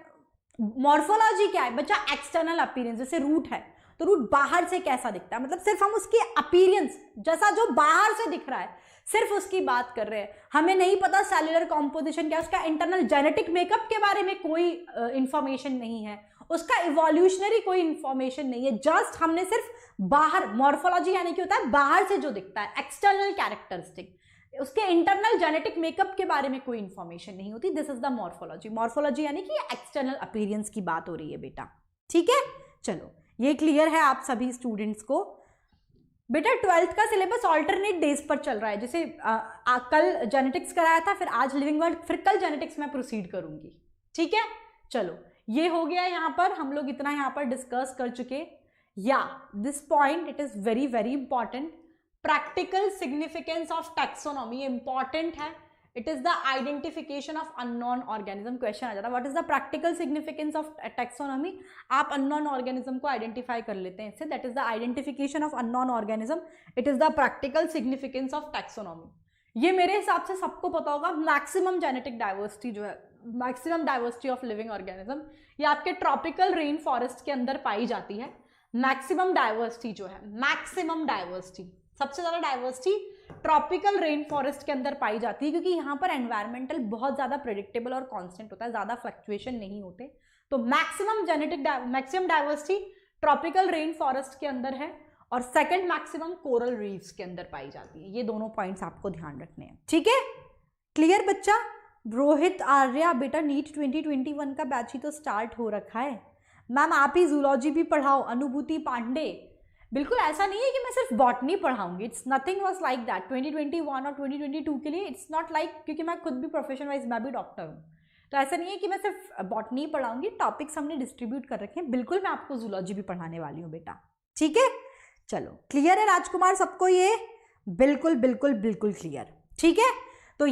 मॉर्फोलॉजी क्या है बच्चा? External appearance. जैसे रूट है तो रूट बाहर से कैसा दिखता है, मतलब सिर्फ हम उसकी अपीयरेंस जैसा जो बाहर से दिख रहा है सिर्फ उसकी बात कर रहे हैं. हमें नहीं पता सेलुलर कॉम्पोजिशन क्या है, उसका इंटरनल जेनेटिक मेकअप के बारे में कोई इंफॉर्मेशन नहीं है, उसका इवोल्यूशनरी कोई इंफॉर्मेशन नहीं है. जस्ट हमने सिर्फ बाहर, मॉर्फोलॉजी यानी कि होता है बाहर से जो दिखता है, एक्सटर्नल कैरेक्टरिस्टिक. उसके इंटरनल जेनेटिक मेकअप के बारे में कोई इंफॉर्मेशन नहीं होती। This is the morphology. Morphology यानी कि एक्सटर्नल अपीयरेंस की बात हो रही है बेटा, ठीक है। चलो ये क्लियर है आप सभी स्टूडेंट्स को। बेटा 12th का सिलेबस ऑल्टरनेट डेज पर चल रहा है, जैसे कल जेनेटिक्स कराया था, फिर आज लिविंग वर्ल्ड, फिर कल जेनेटिक्स में प्रोसीड करूंगी, ठीक है। चलो ये हो गया, यहाँ पर हम लोग इतना यहाँ पर डिस्कस कर चुके। या this point it is very very important. Practical significance of taxonomy important है। It is the identification of unknown organism. Question आ जाता है what is the practical significance of taxonomy. आप अननोन ऑर्गेनिज्म को आइडेंटिफाई कर लेते हैं इससे, that is the identification of unknown organism. It is the practical significance of taxonomy. ये मेरे हिसाब से सबको पता होगा। मैक्सिमम जेनेटिक डाइवर्सिटी जो है, maximum diversity of living organism, ये आपके ट्रॉपिकल रेन फॉरेस्ट के अंदर पाई जाती है। मैक्सिमम डाइवर्सिटी जो है, मैक्सिमम डाइवर्सिटी, सबसे ज्यादा डाइवर्सिटी ट्रॉपिकल रेन फॉरेस्ट के अंदर पाई जाती है, क्योंकि यहाँ पर एनवायरमेंटल बहुत ज्यादा प्रेडिक्टेबल और कांस्टेंट होता है, ज्यादा फ्लक्चुएशन नहीं होते। तो maximum diversity tropical rain forest के अंदर है, और सेकंड मैक्सिमम कोरल रीफ्स के अंदर पाई जाती है। ये दोनों पॉइंट्स आपको ध्यान रखने हैं, ठीक है। क्लियर बच्चा। रोहित आर्या, बेटा नीट 2021 का बैच ही तो स्टार्ट हो रखा है। मैम आप ही जूलॉजी भी पढ़ाओ। अनुभूति पांडे, बिल्कुल ऐसा नहीं है कि मैं सिर्फ बॉटनी पढ़ाऊंगी। It's nothing was like that 2021 और 2022 के लिए। इट्स नॉट लाइक, क्योंकि मैं खुद भी प्रोफेशन वाइज मैं भी डॉक्टर हूँ, तो ऐसा नहीं है कि मैं सिर्फ बॉटनी पढ़ाऊंगी। टॉपिक्स हमने डिस्ट्रीब्यूट कर रखे हैं। बिल्कुल मैं आपको जूलॉजी भी पढ़ाने वाली हूँ बेटा, ठीक है। चलो क्लियर है राजकुमार सबको ये? बिल्कुल बिल्कुल बिल्कुल क्लियर, ठीक है। तो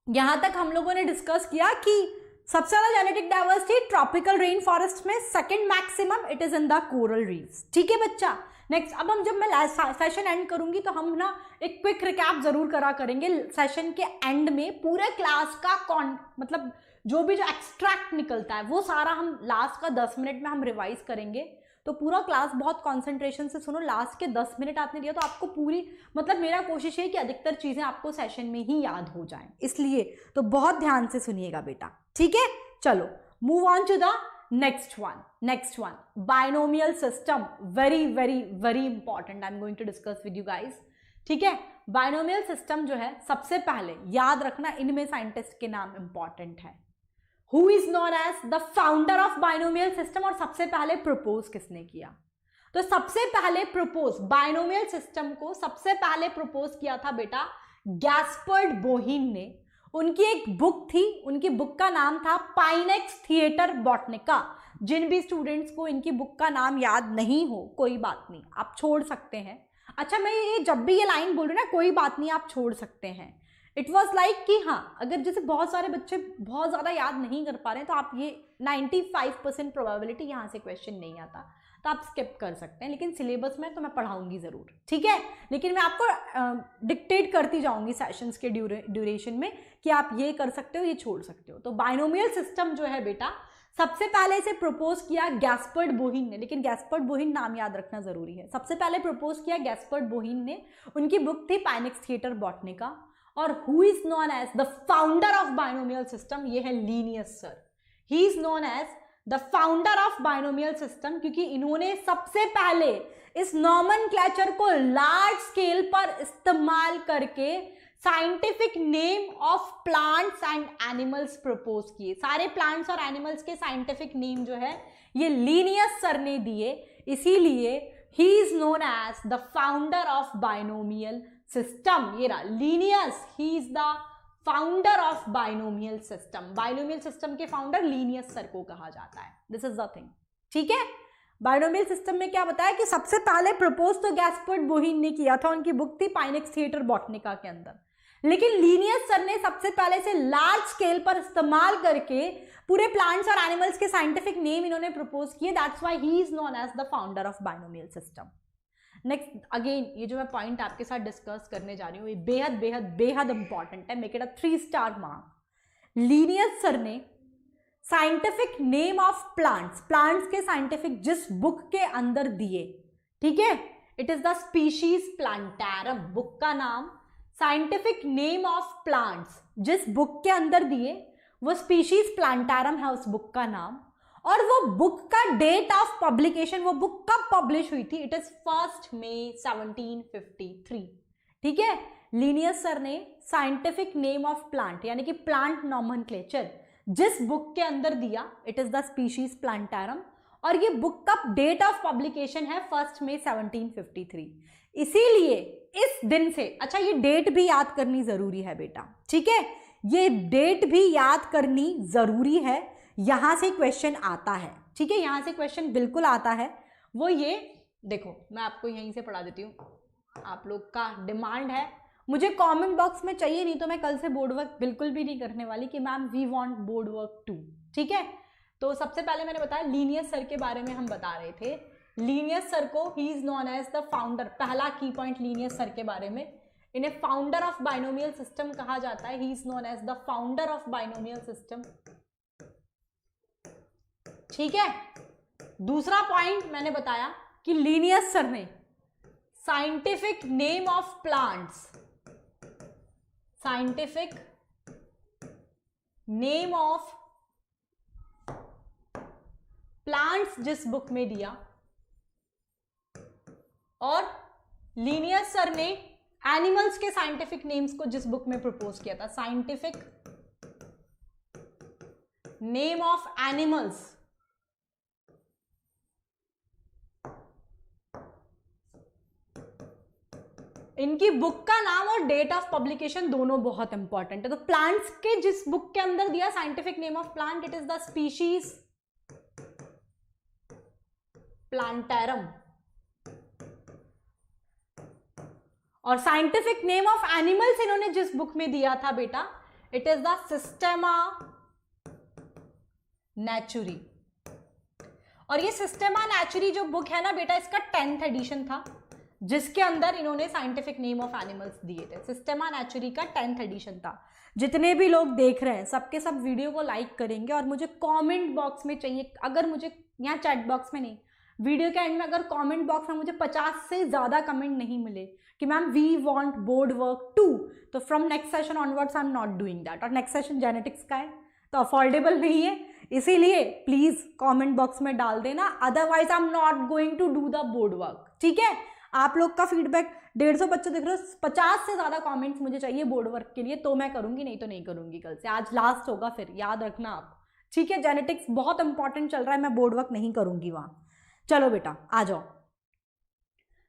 यहां तक हम लोगों ने डिस्कस किया कि सबसे ज्यादा genetic diversity tropical rain forest में, second maximum it is in the coral reefs, ठीक है बच्चा। नेक्स्ट, अब जब मैं सेशन एंड करूंगी तो हम ना एक क्विक रिकैप जरूर करा करेंगे सेशन के एंड में। पूरे क्लास का मतलब जो भी जो एक्सट्रैक्ट निकलता है वो सारा हम लास्ट का 10 मिनट में हम रिवाइज करेंगे। तो पूरा क्लास बहुत कंसंट्रेशन से सुनो। लास्ट के 10 मिनट आपने दिया तो आपको पूरी, मतलब मेरा कोशिश है कि अधिकतर चीजें आपको सेशन में ही याद हो जाएं, इसलिए तो बहुत ध्यान से सुनिएगा बेटा, ठीक है। चलो move on to the next one, binomial system. Very very very important, I am going to discuss with you guys, ठीक है। बाइनोमियल सिस्टम जो है, सबसे पहले याद रखना इनमें साइंटिस्ट के नाम इंपॉर्टेंट है। Who is known as the founder of binomial system, और सबसे पहले प्रपोज किसने किया? तो सबसे पहले प्रपोज बाइनोमियल सिस्टम को सबसे पहले प्रपोज किया था बेटा गैस्पर्ड बोहिन ने। उनकी एक बुक थी, उनकी बुक का नाम था पाइनेक्स थिएटर बॉटनिका। जिन भी स्टूडेंट्स को इनकी बुक का नाम याद नहीं हो, कोई बात नहीं, आप छोड़ सकते हैं। अच्छा, मैं ये जब भी ये लाइन बोल रही हूँ ना, कोई बात नहीं, आप छोड़ सकते हैं। इट वॉज लाइक कि हाँ, अगर जैसे बहुत सारे बच्चे बहुत ज़्यादा याद नहीं कर पा रहे हैं, तो आप ये 95% प्रोबेबिलिटी यहाँ से क्वेश्चन नहीं आता, तो आप स्किप कर सकते हैं। लेकिन सिलेबस में तो मैं पढ़ाऊंगी ज़रूर, ठीक है। लेकिन मैं आपको डिक्टेट करती जाऊंगी सेशंस के ड्यूरेशन में कि आप ये कर सकते हो, ये छोड़ सकते हो। तो बाइनोमियल सिस्टम जो है बेटा, सबसे पहले इसे प्रपोज किया गैस्पर्ड बोहिन ने। लेकिन गैस्पर्ड बोहिन नाम याद रखना जरूरी है। सबसे पहले प्रपोज किया गैस्पर्ड बोहिन ने। उनकी बुक थी पाइनेक्स थिएटर बॉटनिका। और who is known as the founder of binomial system, ये है Linnaeus sir. He is known as the founder of binomial system, क्योंकि इन्होंने सबसे पहले इस नॉमेनक्लेचर को लार्ज स्केल पर इस्तेमाल करके scientific name of plants and animals propose किए। सारे प्लांट्स और एनिमल्स के साइंटिफिक नेम जो है ये लीनियस सर ने दिए, इसीलिए he is known as the founder of binomial system. ये रहा Linnaeus, he is the founder of binomial system. Binomial system के फाउंडर लीनियस सर को कहा जाता है। दिस इज द थिंग, ठीक है। बाइनोमियल सिस्टम में क्या बताया कि सबसे पहले प्रपोज तो गैस्पर्ड बोहिन ने किया था, उनकी बुक थी पाइनेक्स थिएटर बॉटनिका के अंदर। लेकिन लीनियस सर ने सबसे पहले से लार्ज स्केल पर इस्तेमाल करके पूरे प्लांट्स और एनिमल्स के साइंटिफिक नेम इन्होंने प्रपोज किए। That's why he is known as the founder of binomial system. Next, again ये जो मैं पॉइंट आपके साथ डिस्कस करने जा रही हूँ, ये बेहद बेहद बेहद इंपॉर्टेंट है। Make it a 3 star mark. Linnaeus sir ने साइंटिफिक नेम ऑफ प्लांट्स के साइंटिफिक जिस बुक के अंदर दिए, ठीक है, it is the species plantarum. Book का नाम, साइंटिफिक नेम ऑफ प्लांट्स जिस बुक के अंदर दिए वो स्पीशीज प्लांटैरम है उस बुक का नाम। और वो बुक का डेट ऑफ पब्लिकेशन, वो बुक कब पब्लिश हुई थी, इट इज 1 मई 1753, ठीक है। लीनियस सर ने साइंटिफिक नेम ऑफ प्लांट यानी कि प्लांट नॉमेनक्लेचर जिस बुक के अंदर दिया, it is the species plantarum, और ये बुक का डेट ऑफ पब्लिकेशन है 1 मई 1753। इसीलिए इस दिन से, अच्छा ये डेट भी याद करनी जरूरी है बेटा, ठीक है, ये डेट भी याद करनी जरूरी है, यहां से क्वेश्चन आता है, ठीक है, यहां से क्वेश्चन बिल्कुल आता है। वो ये देखो, मैं आपको यहीं से पढ़ा देती हूँ, आप लोग का डिमांड है, मुझे कमेंट बॉक्स में चाहिए, नहीं तो मैं कल से बोर्ड वर्क बिल्कुल भी नहीं करने वाली कि ma'am we want board work too, ठीक है। तो सबसे पहले मैंने बताया लीनियस सर के बारे में हम बता रहे थे। लीनियस सर को he is known as the founder, पहला की पॉइंट लीनियस सर के बारे में, इन्हें फाउंडर ऑफ बाइनोमियल सिस्टम कहा जाता है। He is known as the founder of binomial system, ठीक है। दूसरा पॉइंट मैंने बताया कि लीनियस सर ने scientific name of plants, scientific name of plants जिस बुक में दिया, और लीनियस सर ने एनिमल्स के साइंटिफिक नेम्स को जिस बुक में प्रपोज किया था, साइंटिफिक नेम ऑफ एनिमल्स, इनकी बुक का नाम और डेट ऑफ पब्लिकेशन दोनों बहुत इंपॉर्टेंट है। तो प्लांट्स के जिस बुक के अंदर दिया scientific name of plant, it is the species plantarum, और साइंटिफिक नेम ऑफ एनिमल्स इन्होंने जिस बुक में दिया था बेटा, it is the systema naturae. और ये सिस्टेमा नेचुरी जो बुक है ना बेटा, इसका 10th एडिशन था, जिसके अंदर इन्होंने साइंटिफिक नेम ऑफ एनिमल्स दिए थे। सिस्टेमा नेचुरी का 10th एडिशन था। जितने भी लोग देख रहे हैं सबके सब वीडियो को लाइक करेंगे, और मुझे कमेंट बॉक्स में चाहिए, अगर मुझे यहाँ चैट बॉक्स में नहीं, वीडियो के एंड में अगर कमेंट बॉक्स में मुझे 50 से ज़्यादा कमेंट नहीं मिले कि ma'am we want board work 2, तो from next session onwards I am not doing that. और नेक्स्ट सेशन जेनेटिक्स का है तो अफोर्डेबल नहीं है, इसीलिए प्लीज़ कमेंट बॉक्स में डाल देना, otherwise I am not going to do the board work, ठीक है। आप लोग का फीडबैक 150 बच्चे देख रहे हो, 50 से ज़्यादा कमेंट्स मुझे चाहिए बोर्ड वर्क के लिए, तो मैं करूँगी, नहीं तो नहीं करूँगी कल से। आज लास्ट होगा, फिर याद रखना आप, ठीक है। जेनेटिक्स बहुत इंपॉर्टेंट चल रहा है, मैं बोर्ड वर्क नहीं करूँगी वहाँ। चलो बेटा आ जाओ।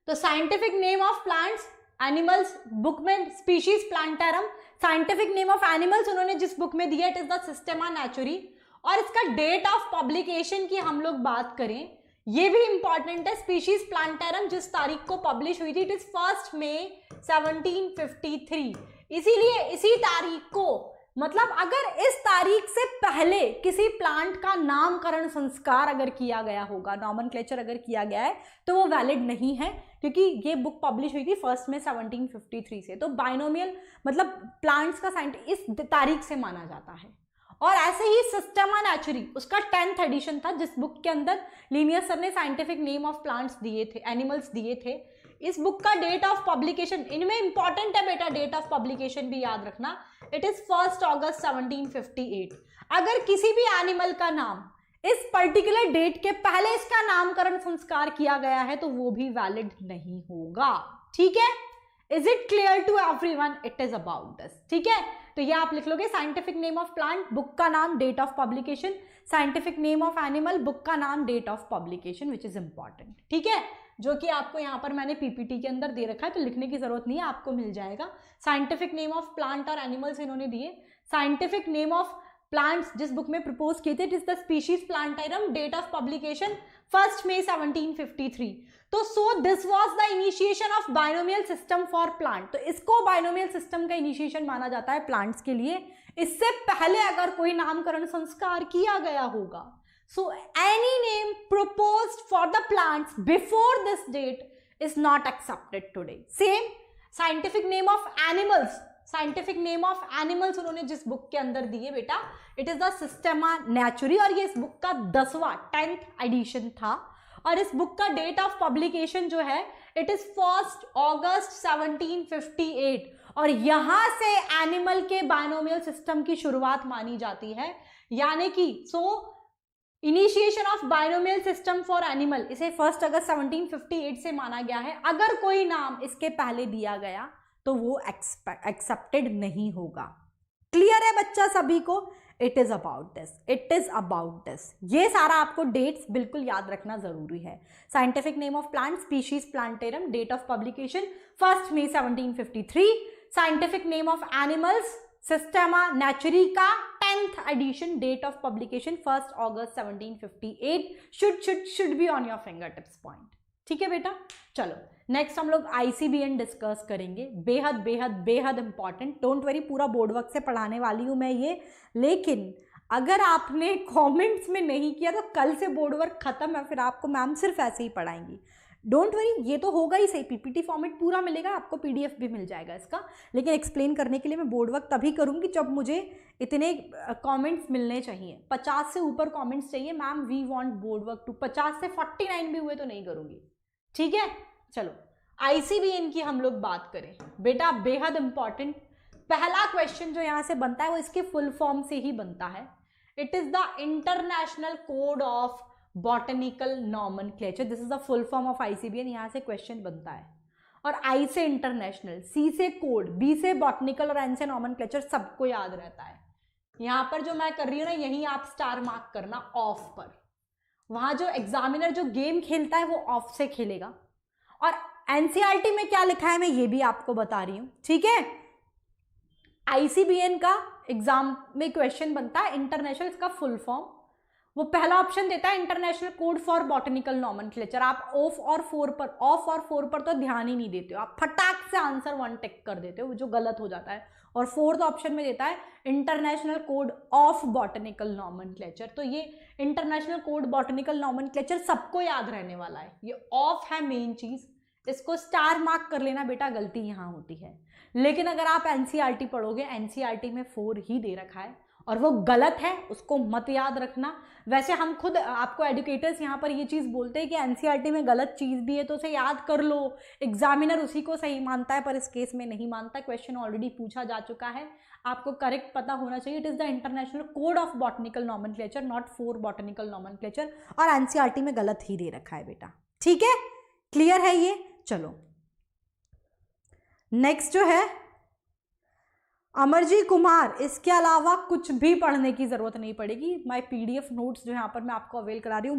तो scientific name of plants, animals book में species plantarum, scientific name of animals उन्होंने जिस बुक में दिया, it is the systema naturae. और इसका डेट ऑफ पब्लिकेशन की हम लोग बात करें, ये भी इंपॉर्टेंट है। स्पीशीज प्लांटारम जिस तारीख को पब्लिश हुई थी, इट इज 1 मई 1753। इसीलिए इसी तारीख को, मतलब अगर इस तारीख से पहले किसी प्लांट का नामकरण संस्कार अगर किया गया होगा, नॉमेनक्लेचर अगर किया गया है, तो वो वैलिड नहीं है, क्योंकि ये बुक पब्लिश हुई थी 1 मई 1753 से। तो बाइनोमियल मतलब प्लांट्स का साइंटिफिक इस तारीख से माना जाता है। और ऐसे ही सिस्टेमा नेचुरी, उसका 10th एडिशन था, जिस बुक के अंदर लीनियस सर ने साइंटिफिक नेम ऑफ प्लांट्स दिए थे, एनिमल्स दिए थे। इस बुक का डेट ऑफ पब्लिकेशन, इनमें इंपॉर्टेंट है बेटा, डेट ऑफ पब्लिकेशन भी याद रखना, इट इज 1 अगस्त 1758। अगर किसी भी एनिमल का नाम इस पर्टिकुलर डेट के पहले इसका नामकरण संस्कार किया गया है, तो वो भी वैलिड नहीं होगा, ठीक है। Is it clear to everyone? It is about this, ठीक है। तो ये आप लिख लोगे, scientific name of plant, book का नाम, date of publication, scientific name of animal, book का नाम, date of publication, which is important, ठीक है। जो कि आपको यहाँ पर मैंने पीपीटी के अंदर दे रखा है, तो लिखने की जरूरत नहीं है, आपको मिल जाएगा। साइंटिफिक नेम ऑफ प्लांट और एनिमल्स इन्होंने दिए। साइंटिफिक नेम ऑफ प्लांट्स जिस बुक में प्रपोज किए थे, it is the species plantarum, date of publication 1 मई 1753। तो so this was the initiation of binomial system for plant. तो इसको बाइनोमियल सिस्टम का इनिशिएशन माना जाता है प्लांट्स के लिए। इससे पहले अगर कोई नामकरण संस्कार किया गया होगा, so any name proposed for the plants before this date is not accepted today. Same scientific name of animals, scientific name of animals उन्होंने जिस बुक के अंदर दिए बेटा, it is the Systema Naturae, और ये इस बुक का 10वां 10th एडिशन था। और इस बुक का डेट ऑफ पब्लिकेशन जो है, इट इज 1 अगस्त 1758। और यहां से एनिमल के बाइनोमियल सिस्टम की शुरुआत मानी जाती है, यानी कि initiation of binomial system for animal, इसे 1 अगस्त 1758 से माना गया है। अगर कोई नाम इसके पहले दिया गया तो वो एक्सेप्टेड नहीं होगा। क्लियर है बच्चा सभी को? It is about this, it is about this. ये सारा आपको डेट्स बिल्कुल याद रखना जरूरी है। Scientific name of plant species planterum, date of publication 1 मई 1753, scientific name of animals systema naturica 10th edition, date of publication 1 अगस्त 1758। Should be on your finger tips point. ठीक है बेटा, चलो नेक्स्ट हम लोग ICBN डिस्कस करेंगे। बेहद बेहद बेहद इंपॉर्टेंट। डोंट वरी, पूरा बोर्ड वर्क से पढ़ाने वाली हूं मैं ये, लेकिन अगर आपने कमेंट्स में नहीं किया तो कल से बोर्ड वर्क खत्म है, फिर आपको मैम सिर्फ ऐसे ही पढ़ाएंगी। डोंट वरी, ये तो होगा ही सही, PPT फॉर्मेट पूरा मिलेगा आपको, PDF भी मिल जाएगा इसका, लेकिन एक्सप्लेन करने के लिए मैं बोर्ड वर्क तभी करूंगी जब मुझे इतने कमेंट्स मिलने चाहिए। 50 से ऊपर कमेंट्स चाहिए ma'am, we want board work too. 50 से 49 भी हुए तो नहीं करूंगी। ठीक है, चलो ICBN की हम लोग बात करें बेटा, बेहद इंपॉर्टेंट। पहला क्वेश्चन जो यहां से बनता है वो इसके फुल फॉर्म से ही बनता है। It is the international code of botanical nomenclature, this is the full form of ICBN। यहां से क्वेश्चन बनता है, और I से इंटरनेशनल, C से कोड, B से बॉटनिकल और N से नॉमेनक्लेचर, सबको याद रहता है। यहां पर जो मैं कर रही हूं ना, यही आप स्टार मार्क करना ऑफ पर। वहां जो एग्जामिनर जो गेम खेलता है वो ऑफ से खेलेगा, और NCERT में क्या लिखा है मैं ये भी आपको बता रही हूं। ठीक है, ICBN का एग्जाम में क्वेश्चन बनता है इंटरनेशनल, इसका फुल फॉर्म वो पहला ऑप्शन देता है international code for botanical nomenclature. आप ऑफ और 4 पर तो ध्यान ही नहीं देते हो, आप फटाक से आंसर 1 टिक कर देते हो, जो गलत हो जाता है। और 4th ऑप्शन में देता है international code of botanical nomenclature. तो ये इंटरनेशनल कोड बॉटनिकल नॉमेनक्लेचर सबको याद रहने वाला है। ये ऑफ है मेन चीज, इसको स्टार मार्क कर लेना बेटा, गलती यहां होती है। लेकिन अगर आप NCERT पढ़ोगे, NCERT में 4 ही दे रखा है और वो गलत है, उसको मत याद रखना। वैसे हम खुद आपको एडुकेटर्स यहाँ पर ये चीज़ बोलते हैं कि NCERT में गलत चीज़ भी है तो उसे याद कर लो, एग्जामिनर उसी को सही मानता है, पर इस केस में नहीं मानता। क्वेश्चन ऑलरेडी पूछा जा चुका है, आपको करेक्ट पता होना चाहिए। It is the international code of botanical nomenclature, not 4 botanical nomenclature, और NCERT में गलत ही दे रखा है बेटा। ठीक है, क्लियर है ये? चलो नेक्स्ट जो है अमरजी कुमार, इसके अलावा कुछ भी पढ़ने की जरूरत नहीं पड़ेगी। माय PDF नोट्स जो यहाँ पर मैं आपको अवेल करा रही हूँ,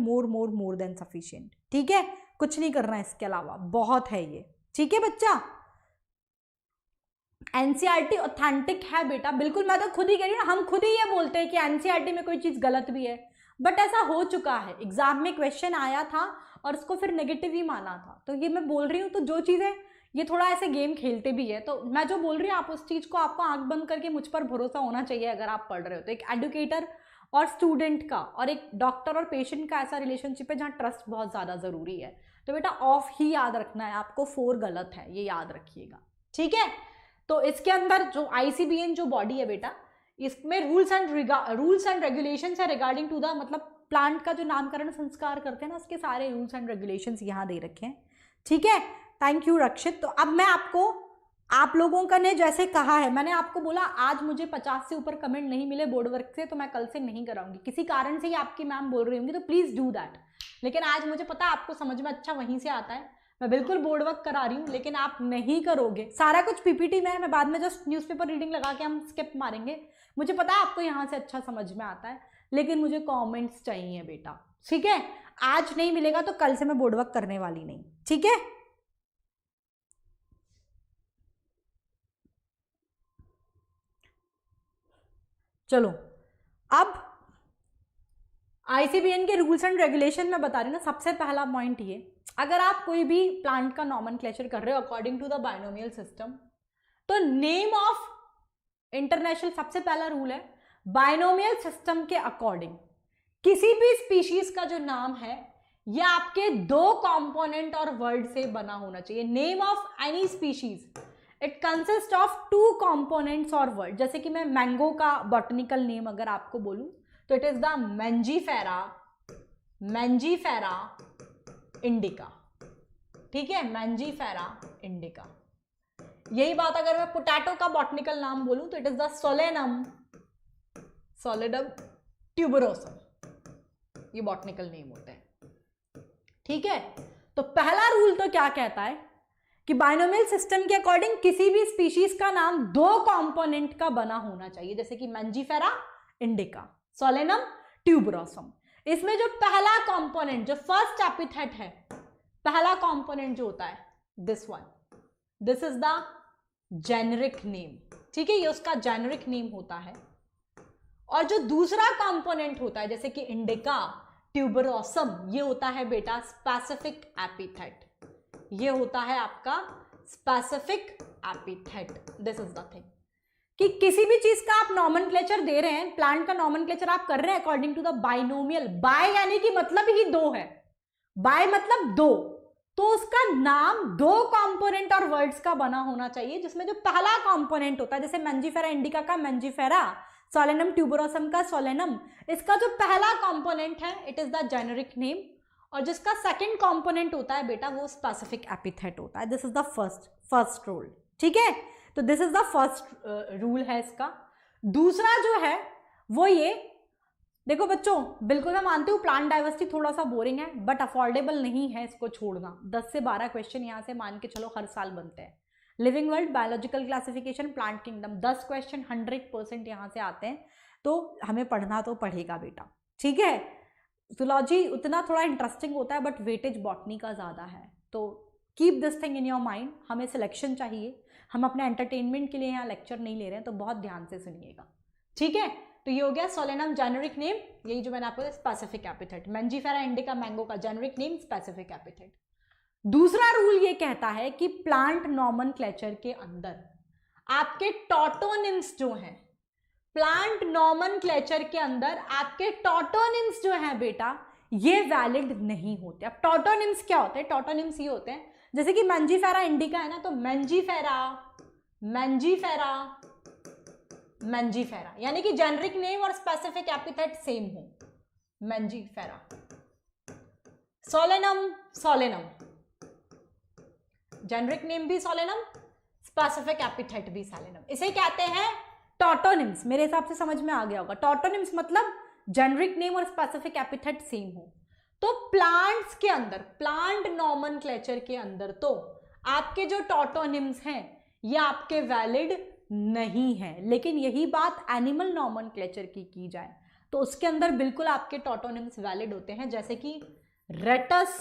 मोर देन सफिशिएंट। ठीक है, कुछ नहीं करना है इसके अलावा, बहुत है ये। ठीक है बच्चा, NCERT ऑथेंटिक है बेटा, बिल्कुल। मैं तो खुद ही कह रही हूँ, हम खुद ही ये बोलते हैं कि NCERT में कोई चीज गलत भी है, बट ऐसा हो चुका है, एग्जाम में क्वेश्चन आया था और उसको फिर नेगेटिव ही माना था। तो ये मैं बोल रही हूँ, तो जो चीजें ये थोड़ा ऐसे गेम खेलते भी है, तो मैं जो बोल रही हूँ आप उस चीज को, आपको आंख बंद करके मुझ पर भरोसा होना चाहिए अगर आप पढ़ रहे हो। तो एक एडुकेटर और स्टूडेंट का और एक डॉक्टर और पेशेंट का ऐसा रिलेशनशिप है जहाँ ट्रस्ट बहुत ज्यादा जरूरी है। तो बेटा ऑफ ही याद रखना है आपको, 4 गलत है, ये याद रखिएगा। ठीक है, तो इसके अंदर जो ICBN जो बॉडी है बेटा, इसमें रूल्स एंड रेगुलेशंस है रिगार्डिंग टू द, मतलब प्लांट का जो नामकरण संस्कार करते हैं ना, उसके सारे रूल्स एंड रेगुलेशंस यहाँ दे रखे हैं। ठीक है, थैंक यू रक्षित। तो अब मैं आपको, आप लोगों का ने जैसे कहा है, मैंने आपको बोला आज मुझे 50 से ऊपर कमेंट नहीं मिले बोर्ड वर्क से, तो मैं कल से नहीं कराऊंगी। किसी कारण से ही आपकी मैम बोल रही होंगी तो प्लीज डू दैट, लेकिन आज मुझे पता है आपको समझ में अच्छा वहीं से आता है, मैं बिल्कुल बोर्ड वर्क करा रही हूँ, लेकिन आप नहीं करोगे। सारा कुछ PPT में है, मैं बाद में जस्ट न्यूज़पेपर रीडिंग लगा के हम स्किप मारेंगे। मुझे पता है आपको यहाँ से अच्छा समझ में आता है, लेकिन मुझे कमेंट्स चाहिए बेटा। ठीक है, आज नहीं मिलेगा तो कल से मैं बोर्ड वर्क करने वाली नहीं। ठीक है, चलो अब ICBN के रूल्स एंड रेगुलेशन में बता रही हूँ ना। सबसे पहला पॉइंट ये, अगर आप कोई भी प्लांट का नॉमेनक्लेचर कर रहे हो according to the binomial system, तो नेम ऑफ इंटरनेशनल, सबसे पहला रूल है बाइनोमियल सिस्टम के अकॉर्डिंग किसी भी स्पीशीज का जो नाम है ये आपके 2 कंपोनेंट और वर्ड से बना होना चाहिए। Name of any species it consist of 2 components और वर्ड। जैसे कि मैं मैंगो का बॉटनिकल नेम अगर आपको बोलूं तो it is the Mangifera indica. ठीक है, मैंजीफेरा इंडिका। यही बात अगर मैं पोटैटो का बॉटनिकल नाम बोलूं तो it is the Solanum tuberosum, ये बॉटनिकल नेम होते हैं। ठीक है, तो पहला रूल तो क्या कहता है कि बाइनोमियल सिस्टम के अकॉर्डिंग किसी भी स्पीशीज का नाम दो कंपोनेंट का बना होना चाहिए, जैसे कि मैंजीफेरा इंडिका, सोलेनम, ट्यूबरोसम। इसमें जो पहला कंपोनेंट, जो फर्स्ट एपिथेट है, पहला कंपोनेंट जो होता है this one, this is the generic name, ठीक है, ये उसका जेनेरिक नेम होता है। और जो दूसरा कंपोनेंट होता है जैसे कि इंडिका, ट्यूबरोसम, ये होता है बेटा स्पेसिफिक एपिथेट, ये होता है आपका specific epithet. This is the thing कि किसी भी चीज का आप नॉमेनक्लेचर दे रहे हैं, प्लांट का नॉमेनक्लेचर आप कर रहे हैं according to the binomial, by यानी कि मतलब ही दो है, बाय मतलब दो, तो उसका नाम दो कंपोनेंट और वर्ड्स का बना होना चाहिए, जिसमें जो पहला कंपोनेंट होता है, जैसे मैंजीफेरा इंडिका का मैंजीफेरा, सोलेनम ट्यूबरोसम का सोलेनम, इसका जो पहला कंपोनेंट है it is the generic name, और जिसका सेकंड कंपोनेंट होता है बेटा वो स्पेसिफिक एपिथेट होता है। This is the first rule, ठीक है, तो this is the first rule है इसका। दूसरा जो है वो ये देखो बच्चों, बिल्कुल मैं मानती हूँ प्लांट डाइवर्सिटी थोड़ा सा बोरिंग है, बट अफोर्डेबल नहीं है इसको छोड़ना। 10 से 12 क्वेश्चन यहाँ से मान के चलो हर साल बनते हैं। Living world, biological classification, plant kingdom, 10 question 100% यहाँ से आते हैं, तो हमें पढ़ना तो पड़ेगा बेटा, ठीक है। जूलॉजी उतना थोड़ा इंटरेस्टिंग होता है बट वेटेज बॉटनी का ज़्यादा है, तो keep this thing in your mind. हमें सिलेक्शन चाहिए, हम अपने एंटरटेनमेंट के लिए यहाँ लेक्चर नहीं ले रहे हैं, तो बहुत ध्यान से सुनिएगा, ठीक है। तो ये हो गया सोलेनम जेनेरिक नेम, यही जो मैंने आपको specific epithet, Mangifera indica mango का जेनेरिक नेम स्पेसिफिक एपिथेट। दूसरा रूल ये कहता है कि प्लांट नॉमेनक्लेचर के अंदर आपके टॉटोनिम्स जो हैं, प्लांट नॉमेनक्लेचर के अंदर आपके टॉटोनिम्स जो हैं बेटा ये वैलिड नहीं होते। अब टॉटोनिम्स क्या होते हैं? टॉटोनिम्स ये होते हैं जैसे कि मैंजीफेरा इंडिका है ना, तो मैंजीफेरा मैंजीफेरा मैंजीफेरा, यानी कि जेनेरिक नेम और स्पेसिफिक एपिथेट सेम हो, Mangifera. Solanum Solanum, generic name भी सोलेनम, स्पेसिफिक एपिथेट भी सोलेनम, इसे कहते हैं टॉटोनिम्स। मेरे हिसाब से समझ में आ गया होगा। टॉटोनिम्स मतलब जेनेरिक नेम और स्पेसिफिक एपिथेट सेम हो। तो प्लांट्स के अंदर, प्लांट नॉमेनक्लेचर के अंदर तो आपके जो टॉटोनिम्स हैं ये आपके वैलिड नहीं है, लेकिन यही बात एनिमल नॉमेनक्लेचर की जाए तो उसके अंदर बिल्कुल आपके टॉटोनिम्स वैलिड होते हैं, जैसे कि Rattus,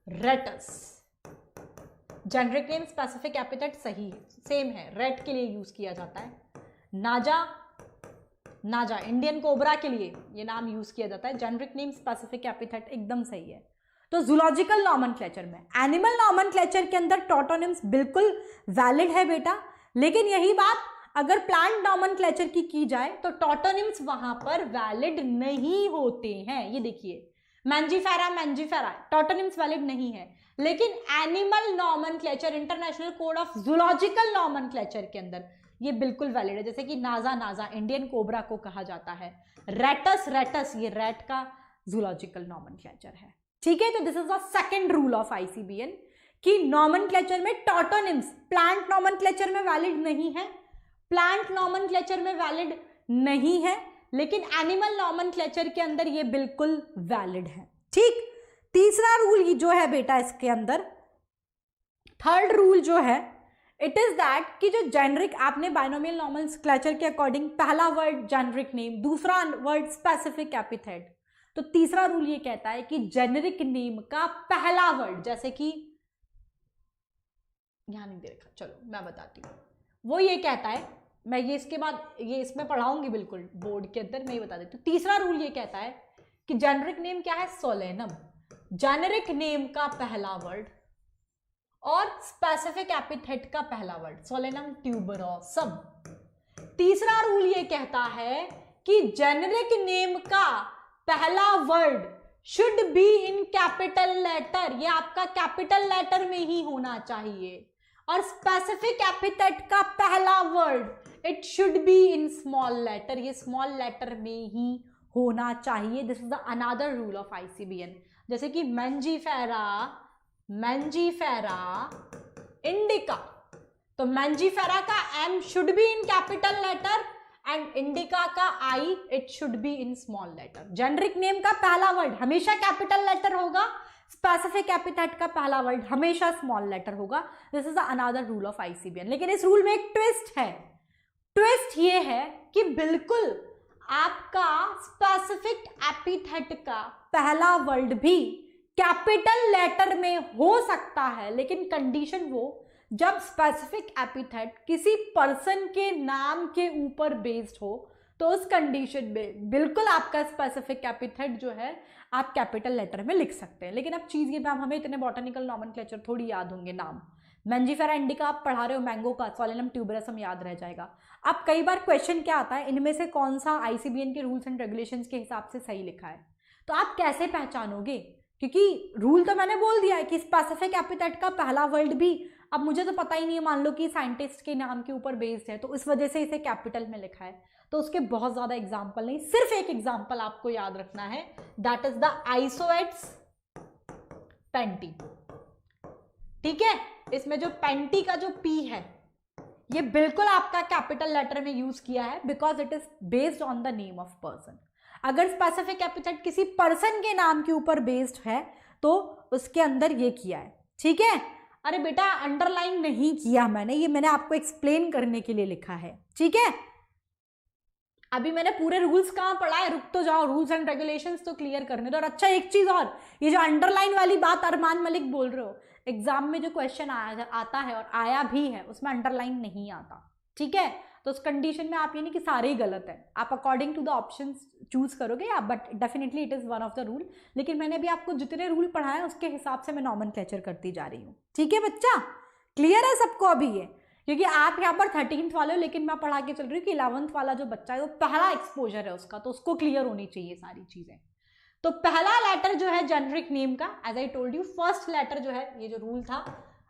rattus generic name specific epithet सही है, सेम है, रेट के लिए यूज किया जाता है। नाजा, नाजा इंडियन कोबरा के लिए ये नाम यूज किया जाता है, जेनेरिक नेम स्पेसिफिक एपिथेट एकदम सही है। तो जूलॉजिकल नॉमेनक्लेचर में, एनिमल नॉमेनक्लेचर के अंदर टॉटोनिम्स बिल्कुल वैलिड है बेटा, लेकिन यही बात अगर प्लांट नॉमेनक्लेचर की जाए तो टॉटोनिम्स वहां पर वैलिड नहीं होते हैं। ये देखिए मैंजीफेरा मैंजीफेरा टॉटोनिम्स वैलिड नहीं है, लेकिन animal nomenclature, international code of zoological nomenclature के अंदर ये बिल्कुल वैलिड है। जैसे कि नाजा, नाजा इंडियन कोबरा को कहा जाता है, रेटस, रेटस ये रैट का जूलॉजिकल नॉमेनक्लेचर है, ठीक है। तो this is the second rule of ICBN कि नॉमेनक्लेचर में टॉटोनिम्स प्लांट नॉमेनक्लेचर में वैलिड नहीं है, प्लांट नॉमेनक्लेचर में वैलिड नहीं है, लेकिन एनिमल नॉमेनक्लेचर के अंदर ये बिल्कुल वैलिड है, ठीक। तीसरा रूल जो है बेटा इसके अंदर, थर्ड रूल जो है इट इज दैट कि जो जेनेरिक, आपने बाइनोमियल नॉमेनक्लेचर के अकॉर्डिंग पहला वर्ड जेनेरिक नेम, दूसरा वर्ड स्पेसिफिक एपिथेट, तो तीसरा रूल ये कहता है कि जेनेरिक नेम का पहला वर्ड, जैसे कि यहां नहीं दे रखा, चलो मैं बताती हूँ, वो ये कहता है, मैं ये इसके बाद ये इसमें पढ़ाऊंगी बिल्कुल बोर्ड के अंदर, मैं ये बता देती हूँ। तीसरा रूल ये कहता है कि जेनेरिक नेम क्या है? सोलेनम, जेनेरिक नेम का पहला वर्ड और स्पेसिफिक एपिथेट का पहला वर्ड सोलेनम ट्यूबरोसम। तीसरा रूल ये कहता है कि जेनेरिक नेम का पहला word should be in capital letter, ये आपका कैपिटल लेटर में ही होना चाहिए, और स्पेसिफिक एपिथेट का पहला word it should be in small letter, ये स्मॉल लेटर में ही होना चाहिए। This is the another rule of ICBN. जैसे कि मैंजीफेरा मैंजीफेरा इंडिका, तो मैंजीफेरा का M should be in capital letter and indica का I it should be in small letter. Generic name का पहला वर्ड हमेशा कैपिटल लेटर होगा, specific epithet का पहला वर्ड हमेशा स्मॉल लेटर होगा। This is another rule of ICBN. लेकिन इस रूल में एक ट्विस्ट है। ट्विस्ट ये है कि बिल्कुल आपका स्पेसिफिक एपिथेट का पहला वर्ड भी कैपिटल लेटर में हो सकता है, लेकिन कंडीशन वो जब स्पेसिफिक एपिथेट किसी पर्सन के नाम के ऊपर बेस्ड हो, तो उस कंडीशन में बिल्कुल आपका स्पेसिफिक एपिथेट जो है आप कैपिटल लेटर में लिख सकते हैं। लेकिन अब चीज़ ये मैम हमें इतने बॉटनिकल नॉमेनक्लेचर थोड़ी याद होंगे नाम। मैंजीफेरा इंडिका आप पढ़ा रहे हो, मैंगो का सोलेनम ट्यूबरसम याद रह जाएगा। अब कई बार क्वेश्चन क्या आता है, इनमें से कौन सा आईसीबीएन के रूल्स एंड रेगुलेशंस के हिसाब से सही लिखा है, तो आप कैसे पहचानोगे? क्योंकि रूल तो मैंने बोल दिया है कि स्पेसिफिक एपिथेट का पहला वर्ड भी, अब मुझे तो पता ही नहीं है, मान लो कि साइंटिस्ट के नाम के ऊपर बेस्ड है तो इस वजह से इसे कैपिटल में लिखा है, तो उसके बहुत ज्यादा एग्जाम्पल नहीं, सिर्फ एक एग्जाम्पल आपको याद रखना है, दैट इज द आइसोएट्स पेंटी। ठीक है, इसमें जो पेंटी का जो पी है ये बिल्कुल आपका कैपिटल लेटर में यूज किया है, because it is based on the name of person. अगर स्पेसिफिक एपिथेट किसी पर्सन के नाम के ऊपर बेस्ड है तो उसके अंदर ये किया है। ठीक है, अरे बेटा अंडरलाइन नहीं किया मैंने, ये मैंने आपको एक्सप्लेन करने के लिए लिखा है। ठीक है, अभी मैंने पूरे रूल्स कहाँ पढ़ा है, रुक तो जाओ, रूल्स एंड रेगुलेशंस तो क्लियर करने दो। और अच्छा एक चीज और, ये जो अंडरलाइन वाली बात अरमान मलिक बोल रहे हो, एग्जाम में जो क्वेश्चन आता है और आया भी है उसमें अंडरलाइन नहीं आता। ठीक है, तो उस कंडीशन में आप ये नहीं कि सारे ही गलत है, आप according to the options choose करोगे या, but definitely it is one of the rule. लेकिन मैंने भी आपको जितने रूल पढ़ाए उसके हिसाब से मैं नॉमेनक्लेचर करती जा रही हूँ। ठीक है बच्चा, क्लियर है सबको अभी ये? क्योंकि आप यहाँ पर 13th वाले हो, लेकिन मैं पढ़ा के चल रही हूँ कि 11th वाला जो बच्चा है वो पहला एक्सपोजर है उसका, तो उसको क्लियर होनी चाहिए सारी चीजें। तो पहला लेटर जो है जेनरिक नेम का, as I told you, first letter जो है, ये जो रूल था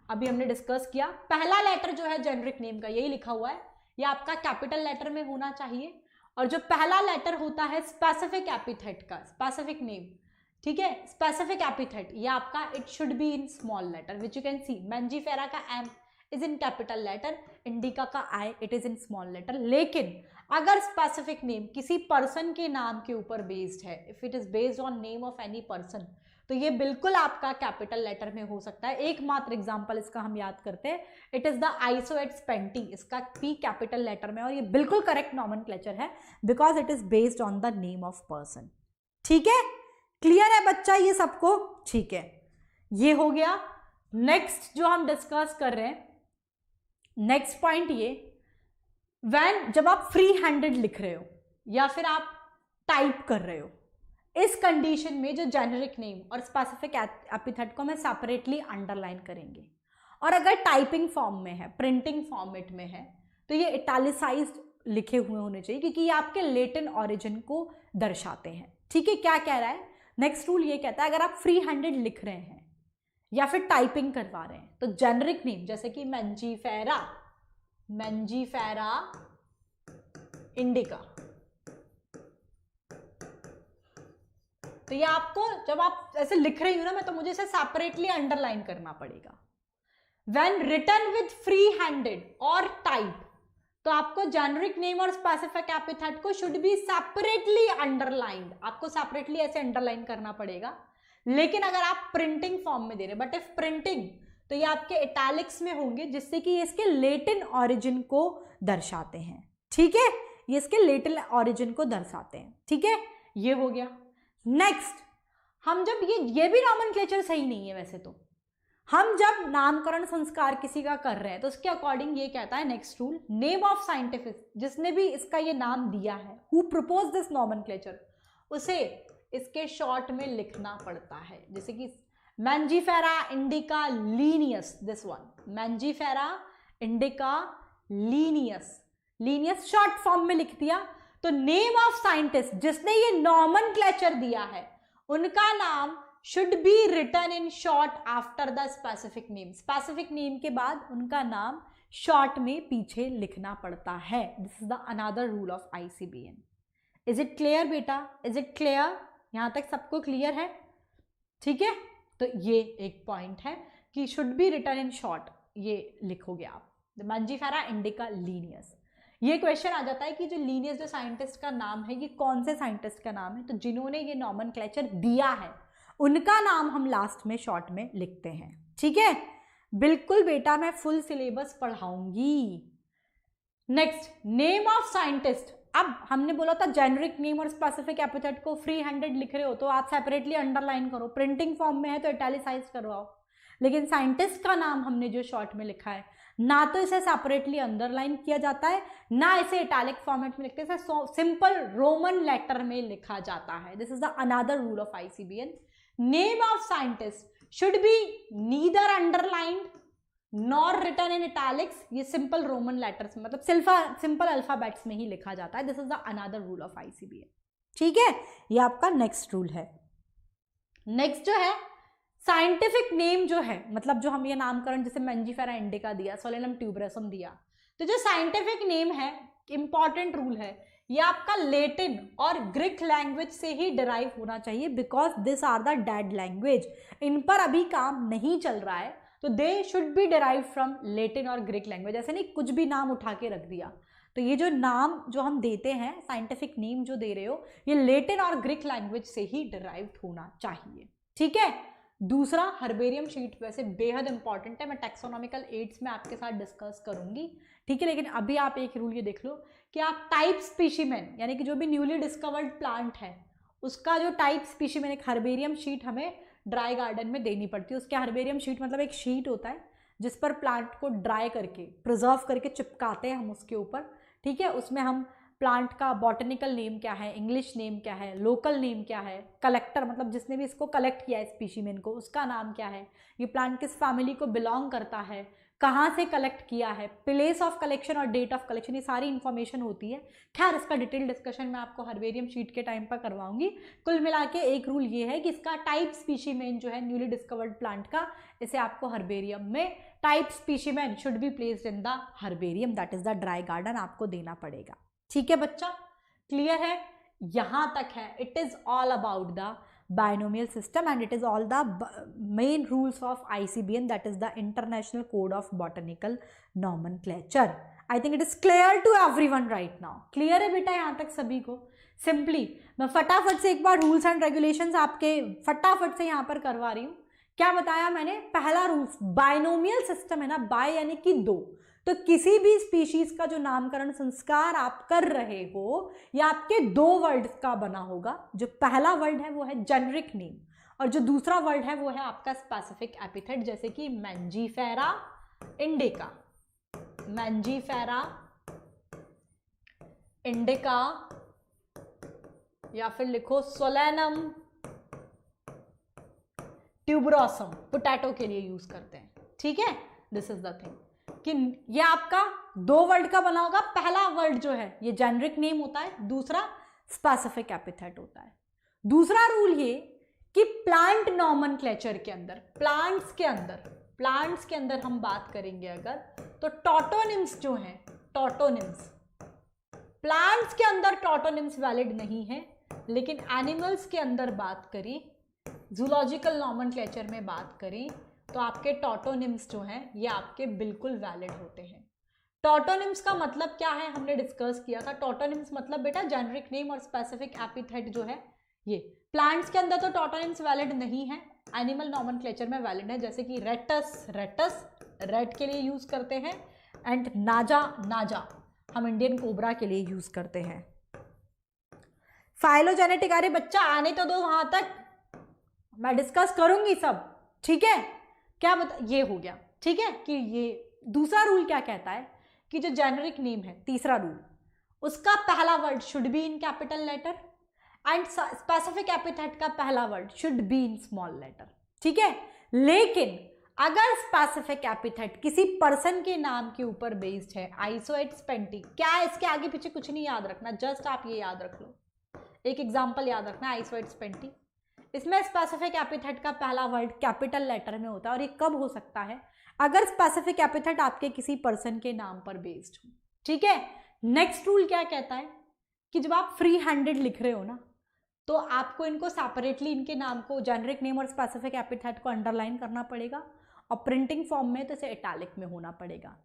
अभी हमने डिस्कस किया, पहला लेटर जो है जेनरिक नेम का यही लिखा हुआ है, ये आपका कैपिटल लेटर में होना चाहिए। और जो पहला लेटर होता है स्पेसिफिक एपिथेट का, स्पेसिफिक नेम, ठीक है, स्पेसिफिक एपिथेट, ये आपका it should be in small letter, which you can see Mangifera का M is in capital letter, indica का I it is in small letter. लेकिन अगर स्पेसिफिक नेम किसी पर्सन के नाम के ऊपर बेस्ड है, if it is based on name of any person, तो ये बिल्कुल आपका कैपिटल लेटर में हो सकता है। एकमात्र एग्जांपल इसका हम याद करते हैं, इट इज द आइसोएट्स पेंटी, इसका पी कैपिटल लेटर में, और ये बिल्कुल करेक्ट नॉमेनक्लेचर है because it is based on the name of person. ठीक है, क्लियर है बच्चा ये सबको? ठीक है, ये हो गया। नेक्स्ट जो हम डिस्कस कर रहे हैं, नेक्स्ट पॉइंट ये, व्हेन जब आप फ्री हैंडेड लिख रहे हो या फिर आप टाइप कर रहे हो, इस कंडीशन में जो जेनरिक नेम और स्पेसिफिक एपिथेट को मैं सेपरेटली अंडरलाइन करेंगे। और अगर टाइपिंग फॉर्म में है, प्रिंटिंग फॉर्मेट में है, तो ये इटैलिसाइज्ड लिखे हुए होने चाहिए, क्योंकि ये आपके लैटिन ओरिजिन को दर्शाते हैं। ठीक है, क्या कह रहा है नेक्स्ट रूल? ये कहता है अगर आप फ्री हैंडेड लिख रहे हैं या फिर टाइपिंग करवा रहे हैं, तो जेनरिक नेम जैसे कि मैंजीफेरा, मैंजीफेरा इंडिका, तो ये आपको जब आप ऐसे लिख रही हो ना, मैं तो मुझे इसे सेपरेटली अंडरलाइन करना पड़ेगा। When written with free handed और टाइप, तो आपको जेनरिक नेम और स्पेसिफिक एपिथेट को शुड बी सेपरेटली अंडरलाइंड, आपको सेपरेटली ऐसे अंडरलाइन करना पड़ेगा। लेकिन अगर आप प्रिंटिंग फॉर्म में दे रहे, बट इफ प्रिंटिंग, तो ये आपके इटैलिक्स में होंगे, जिससे कि ये इसके लैटिन ओरिजिन को दर्शाते हैं। ठीक है, ये इसके लैटिन ओरिजिन को दर्शाते हैं। ठीक है, ये हो गया। नेक्स्ट, हम जब ये भी नॉमेनक्लेचर सही नहीं है वैसे तो, हम जब नामकरण संस्कार किसी का कर रहे हैं तो उसके अकॉर्डिंग ये कहता है next rule, name of scientific, जिसने भी इसका ये नाम दिया है, हु प्रपोज दिस नॉमेनक्लेचर, उसे इसके शॉर्ट में लिखना पड़ता है। जैसे कि Mangifera indica Linnaeus, this one, Mangifera indica Linnaeus, Linnaeus short form में लिख दिया। तो नेम ऑफ साइंटिस्ट जिसने ये नॉमेनक्लेचर दिया है, उनका नाम should be written in short after the specific name, specific name के बाद उनका नाम शॉर्ट में पीछे लिखना पड़ता है। This is the another rule of ICBN. Is it clear बेटा? Is it clear? यहां तक सबको क्लियर है? ठीक है, तो ये एक पॉइंट है कि should be written in short, ये लिखोगे आप, द मैंजीफेरा इंडिका लीनियस। ये क्वेश्चन आ जाता है कि जो लीनियस जो साइंटिस्ट का नाम है, ये कौन से साइंटिस्ट का नाम है, तो जिन्होंने ये नॉमेनक्लेचर दिया है उनका नाम हम लास्ट में शॉर्ट में लिखते हैं। ठीक है, बिल्कुल बेटा, मैं फुल सिलेबस पढ़ाऊंगी। Next, name of scientist. अब हमने बोला था जेनरिक नेम और स्पेसिफिक एपिथेट को फ्री हैंडेड लिख रहे हो तो आप सेपरेटली अंडरलाइन करो, प्रिंटिंग फॉर्म में है तो इटैलिसाइज करवाओ। लेकिन साइंटिस्ट का नाम हमने जो शॉर्ट में लिखा है, ना तो इसे सेपरेटली अंडरलाइन किया जाता है, ना इसे इटैलिक फॉर्मेट में लिखते हैं, सिंपल रोमन लेटर में लिखा जाता है। This is the another rule of ICBN. Name of scientist should be neither underlined nor written in italics. ये सिंपल रोमन लेटर्स में, मतलब सिंपल अल्फाबेट्स में ही लिखा जाता है। This is the another rule of ICBN. ठीक है, ये आपका नेक्स्ट रूल है। नेक्स्ट जो है साइंटिफिक नेम जो है, मतलब जो हम ये नामकरण जैसे मैंजीफेरा इंडिका दिया, सोलेनम ट्यूबरसम दिया, तो जो साइंटिफिक नेम है, इंपॉर्टेंट रूल है, ये आपका लेटिन और ग्रीक लैंग्वेज से ही डिराइव होना चाहिए, because this are the dead language. इन पर अभी काम नहीं चल रहा है, तो they should be derive from Latin और ग्रीक लैंग्वेज। ऐसे नहीं कुछ भी नाम उठा के रख दिया। तो ये जो नाम जो हम देते हैं, साइंटिफिक नेम जो दे रहे हो, ये लेटिन और ग्रीक लैंग्वेज से ही डिराइव होना चाहिए। ठीक है, दूसरा हर्बेरियम शीट वैसे बेहद इंपॉर्टेंट है, मैं टैक्सोनॉमिकल एड्स में आपके साथ डिस्कस करूंगी। ठीक है, लेकिन अभी आप एक रूल ये देख लो कि आप टाइप स्पीशीमेन, यानी कि जो भी न्यूली डिस्कवर्ड प्लांट है उसका जो टाइप स्पीशीमेन, एक हर्बेरियम शीट हमें ड्राई गार्डन में देनी पड़ती है। उसके हर्बेरियम शीट मतलब एक शीट होता है जिस पर प्लांट को ड्राई करके, प्रिजर्व करके चिपकाते हैं हम उसके ऊपर। ठीक है, उसमें हम प्लांट का बॉटनिकल नेम क्या है, इंग्लिश नेम क्या है, लोकल नेम क्या है, कलेक्टर मतलब जिसने भी इसको कलेक्ट किया है स्पीशीमेन को, उसका नाम क्या है, ये प्लांट किस फैमिली को बिलोंग करता है, कहाँ से कलेक्ट किया है, प्लेस ऑफ कलेक्शन और डेट ऑफ कलेक्शन, ये सारी इन्फॉर्मेशन होती है। खैर, इसका डिटेल डिस्कशन मैं आपको हर्बेरियम शीट के टाइम पर करवाऊंगी। कुल मिला के एक रूल ये है कि इसका टाइप स्पीशीमेन जो है न्यूली डिस्कवर्ड प्लांट का, इसे आपको हर्बेरियम में type specimen should be placed in the herbarium, that is the dry garden, आपको देना पड़ेगा। ठीक है बच्चा, क्लियर है? यहां तक है। It is all about the binomial system and it is all the main rules of ICBN, that is the International Code of Botanical Nomenclature. I think it is clear to everyone right now. clear है बेटा यहाँ तक सभी को? Simply मैं फटाफट से एक बार रूल्स एंड रेगुलेशंस आपके फटाफट से यहाँ पर करवा रही हूँ। क्या बताया मैंने? पहला रूल, बाइनोमियल सिस्टम है ना, बाय यानी कि दो, तो किसी भी स्पीशीज का जो नामकरण संस्कार आप कर रहे हो या आपके दो वर्ड्स का बना होगा। जो पहला वर्ड है वो है जेनरिक नेम और जो दूसरा वर्ड है वो है आपका स्पेसिफिक एपिथेट, जैसे कि मैंजीफेरा इंडिका, मैंजीफेरा इंडिका, या फिर लिखो सोलेनम ट्यूबरोसम, पोटैटो के लिए यूज करते हैं। ठीक है, दिस इज द थिंग कि ये आपका दो वर्ड का बना होगा। पहला वर्ड जो है ये जेनरिक नेम होता है, दूसरा स्पेसिफिक एपिथेट होता है। दूसरा रूल ये कि प्लांट नॉमेनक्लेचर के अंदर, प्लांट्स के अंदर हम बात करेंगे अगर, तो टॉटोनिम्स जो हैं, टॉटोनिम्स प्लांट्स के अंदर टॉटोनिम्स वैलिड नहीं है, लेकिन एनिमल्स के अंदर बात करें, जूलॉजिकल नॉमेनक्लेचर में बात करें, तो आपके टॉटोनिम्स जो हैं ये आपके बिल्कुल वैलिड होते हैं। टॉटोनिम्स का मतलब क्या है हमने डिस्कस किया था। टॉटोनिम्स मतलब बेटा जेनरिक नेम और स्पेसिफिक एपिथेट जो है ये। प्लांट्स के अंदर तो टॉटोनिम्स वैलिड नहीं है, एनिमल नॉमेनक्लेचर में वैलिड है, जैसे कि रेटस, रेट के लिए यूज करते हैं, एंड नाजा हम इंडियन कोबरा के लिए यूज करते हैं। फाइलोजेनेटिक, अरे बच्चा आने तो दो, वहां तक मैं डिस्कस करूंगी सब। ठीक है, क्या बता, ये हो गया। ठीक है, कि ये दूसरा रूल क्या कहता है कि जो जेनरिक नेम है, तीसरा रूल, उसका पहला word should be in capital letter and specific epithet का पहला word should be in small letter. ठीक है, लेकिन अगर स्पेसिफिक एपिथेट किसी पर्सन के नाम के ऊपर बेस्ड है, आइसोएट्स पेंटी, क्या है इसके आगे पीछे कुछ नहीं याद रखना, जस्ट आप ये याद रख लो, एक एग्जाम्पल याद रखना, आइसोएट्स पेंटी, इसमें स्पेसिफिक एपिथेट का पहला वर्ड कैपिटल लेटर में होता है। और ये कब हो सकता है? अगर स्पेसिफिक एपिथेट आपके किसी पर्सन के नाम पर बेस्ड हो। ठीक है, नेक्स्ट रूल क्या कहता है कि जब आप फ्री हैंडेड लिख रहे हो ना, तो आपको इनको सेपरेटली, इनके नाम को, जेनरिक नेम और स्पेसिफिक एपिथेट को अंडरलाइन करना पड़ेगा, और प्रिंटिंग फॉर्म में तो इसे इटैलिक में होना पड़ेगा।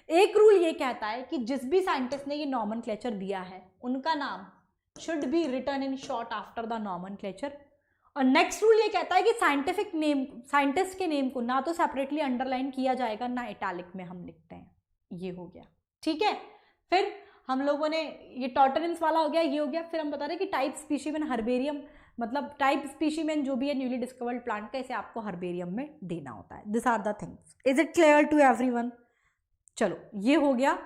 एक रूल ये कहता है कि जिस भी साइंटिस्ट ने ये नॉमेनक्लेचर दिया है, उनका नाम should be written in short after the nomenclature, और नेक्स्ट रूल ये कहता है कि साइंटिफिक नेम, साइंटिस्ट के नेम को ना तो सेपरेटली अंडरलाइन किया जाएगा ना इटैलिक में हम लिखते हैं। ये हो गया, ठीक है। फिर हम लोगों ने ये टॉर्टरेंस वाला हो गया, ये हो गया। फिर हम बता रहे कि टाइप स्पीशीमेन हर्बेरियम, मतलब टाइप स्पीशीमेन जो भी है न्यूली डिस्कवर्ड प्लांट का, इसे आपको हर्बेरियम में देना होता है। This are the things. Is it clear to everyone? चलो ये हो गया।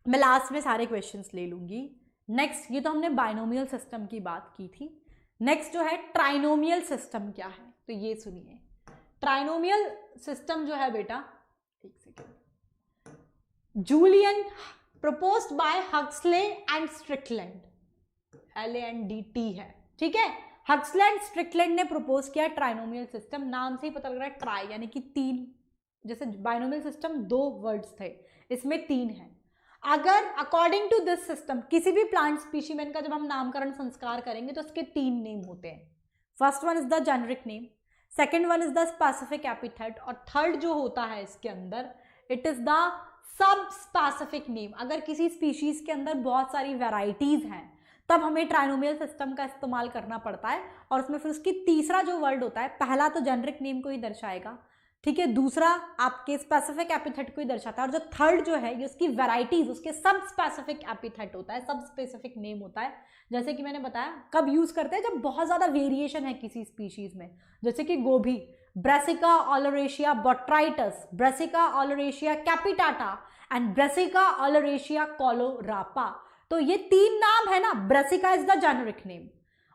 मैं लास्ट में सारे क्वेश्चंस ले लूंगी। नेक्स्ट, ये तो हमने बाइनोमियल सिस्टम की बात की थी। नेक्स्ट जो है ट्राइनोमियल सिस्टम क्या है, तो ये सुनिए। ट्राइनोमियल सिस्टम जो है बेटा, एक second, Julian proposed by Huxley and Strickland, LANDT है, ठीक है। हक्सले एंड स्ट्रिकलैंड ने प्रपोज किया ट्राइनोमियल सिस्टम। नाम से ही पता लग रहा है ट्राई यानी कि तीन, जैसे बाइनोमियल सिस्टम 2 वर्ड्स थे, इसमें 3 है। अगर अकॉर्डिंग टू दिस सिस्टम किसी भी प्लांट स्पीशीमेन का जब हम नामकरण संस्कार करेंगे तो उसके 3 नेम होते हैं। First one is the generic name, second one is the specific epithet, और थर्ड जो होता है इसके अंदर, it is the sub specific name. अगर किसी स्पीशीज के अंदर बहुत सारी वैरायटीज हैं तब हमें ट्राइनोमियल सिस्टम का इस्तेमाल करना पड़ता है, और उसमें फिर उसकी तीसरा जो वर्ड होता है, पहला तो जेनरिक नेम को ही दर्शाएगा, ठीक है, दूसरा आपके स्पेसिफिक एपिथेट को ही दर्शाता है, और जो थर्ड जो है ये उसकी वैरायटीज, उसके सब स्पेसिफिक एपिथेट होता है, सब स्पेसिफिक नेम होता है। जैसे कि मैंने बताया कब यूज करते हैं, जब बहुत ज्यादा वेरिएशन है किसी स्पीशीज में, जैसे कि गोभी, brassica oleracea botrytis, brassica oleracea capitata and brassica oleracea kohlrabi. तो ये 3 नाम है ना, brassica is the generic name,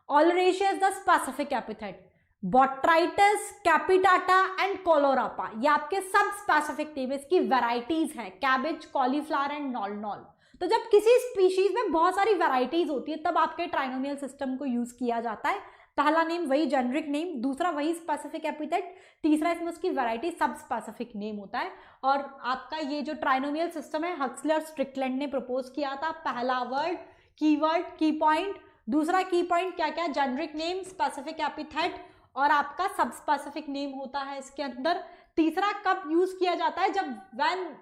oleracea is the specific epithet, botrytis, capitata and kohlrabi ये आपके सब स्पेसिफिक नेम, इसकी वैरायटीज हैं, कैबेज, कॉलीफ्लावर एंड नॉल। तो जब किसी स्पीशीज में बहुत सारी वैरायटीज होती है तब आपके ट्राइनोमियल सिस्टम को यूज किया जाता है। पहला नेम वही जेनरिक नेम, दूसरा वही स्पेसिफिक एपिथेट, तीसरा इसमें उसकी वैरायटी सब स्पेसिफिक नेम होता है। और आपका ये जो ट्राइनोमियल सिस्टम है हक्सले और स्ट्रिकलैंड ने प्रपोज किया था। पहला वर्ड कीवर्ड, की पॉइंट, दूसरा की पॉइंट क्या क्या, जेनरिक नेम, स्पेसिफिक एपिथेट और आपका सब स्पेसिफिक नेम होता है इसके अंदर। तीसरा कब यूज किया जाता है, जब when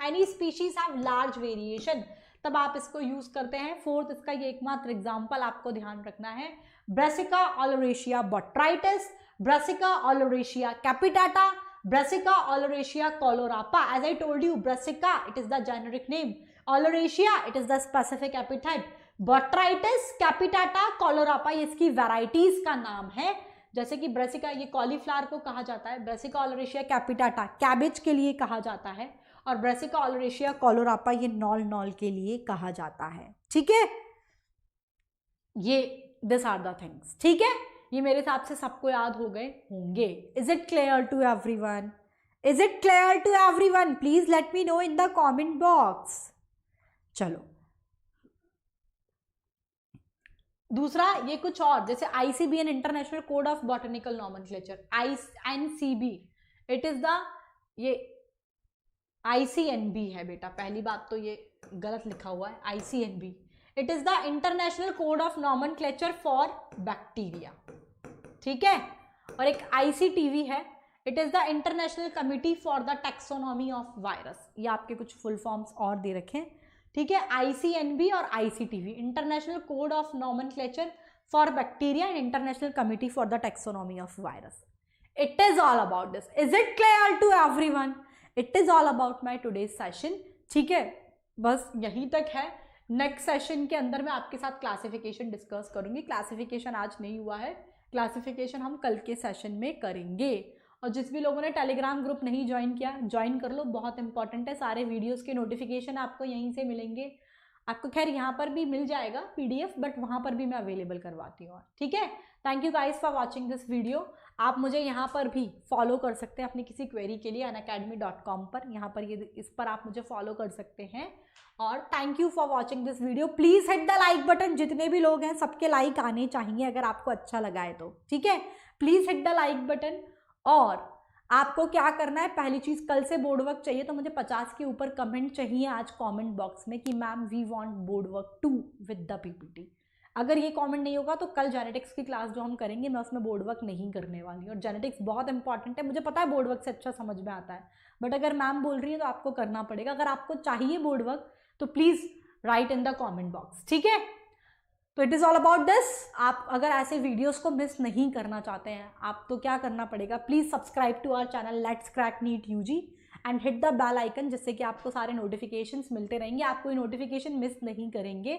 any species have large variation, तब आप इसको यूज करते हैं। फोर्थ, इसका ये एकमात्र एग्जांपल आपको ध्यान रखना है, brassica oleracea botrytis, brassica oleracea capitata, brassica oleracea kohlrabi. As I told you, brassica it is the generic name, oleracea it is the specific epithet, botrytis, capitata, kohlrabi ये इसकी वैरायटीज का नाम है। जैसे कि ब्रेसिका ये कॉलीफ्लावर को कहा जाता है, ब्रेसिका ओलरेशिया कैपिटाटा कैबेज के लिए कहा जाता है, और ब्रेसिका ओलरेशिया कोलोरापा ये नॉल के लिए कहा जाता है, ठीक है। ये दिस आर द थिंग्स, ठीक है। ये मेरे हिसाब से सबको याद हो गए होंगे। Is it clear to everyone? Is it clear to everyone? Please let me know in the comment box. चलो दूसरा, ये कुछ और, जैसे ICBN international code of botanical nomenclature, INCB, it is the, ये ICNB है बेटा, पहली बात तो ये गलत लिखा हुआ है, ICNB it is the international code of nomenclature for bacteria, ठीक है। और एक ICTV है, it is the international committee for the taxonomy of virus. ये आपके कुछ फुल फॉर्म्स और दे रखे हैं, ठीक है। ICNB और ICTV international code of nomenclature for bacteria and international committee for the taxonomy of virus. It is all about this. Is it clear to everyone? It is all about my today's session, ठीक है। बस यहीं तक है। Next session के अंदर मैं आपके साथ क्लासिफिकेशन डिस्कस करूंगी। क्लासिफिकेशन आज नहीं हुआ है, क्लासिफिकेशन हम कल के सेशन में करेंगे। और जिस भी लोगों ने टेलीग्राम ग्रुप नहीं ज्वाइन किया, ज्वाइन कर लो, बहुत इंपॉर्टेंट है। सारे वीडियोस के नोटिफिकेशन आपको यहीं से मिलेंगे। आपको खैर यहाँ पर भी मिल जाएगा PDF, बट वहाँ पर भी मैं अवेलेबल करवाती हूँ, ठीक है। Thank you guys for watching this video. आप मुझे यहाँ पर भी फॉलो कर सकते हैं अपनी किसी क्वेरी के लिए unacademy.com पर, यहाँ पर ये इस पर आप मुझे फॉलो कर सकते हैं। और thank you for watching this video. Please hit the like button, जितने भी लोग हैं सबके लाइक आने चाहिए अगर आपको अच्छा लगा है तो, ठीक है। Please hit the like button. और आपको क्या करना है, पहली चीज, कल से बोर्ड वर्क चाहिए तो मुझे 50 के ऊपर कमेंट चाहिए आज कमेंट बॉक्स में कि ma'am we want board work 2 with the PPT। अगर ये कमेंट नहीं होगा तो कल जेनेटिक्स की क्लास जो हम करेंगे मैं उसमें बोर्ड वर्क नहीं करने वाली हूँ। और जेनेटिक्स बहुत इंपॉर्टेंट है, मुझे पता है बोर्ड वर्क से अच्छा समझ में आता है, बट अगर मैम बोल रही है तो आपको करना पड़ेगा। अगर आपको चाहिए बोर्ड वर्क तो please right in the comment box, ठीक है। तो it is all about this. आप अगर ऐसे वीडियोस को मिस नहीं करना चाहते हैं आप तो क्या करना पड़ेगा, please subscribe to our channel let's crack NEET UG and hit the bell icon, जिससे कि आपको सारे नोटिफिकेशंस मिलते रहेंगे, आप कोई नोटिफिकेशन मिस नहीं करेंगे,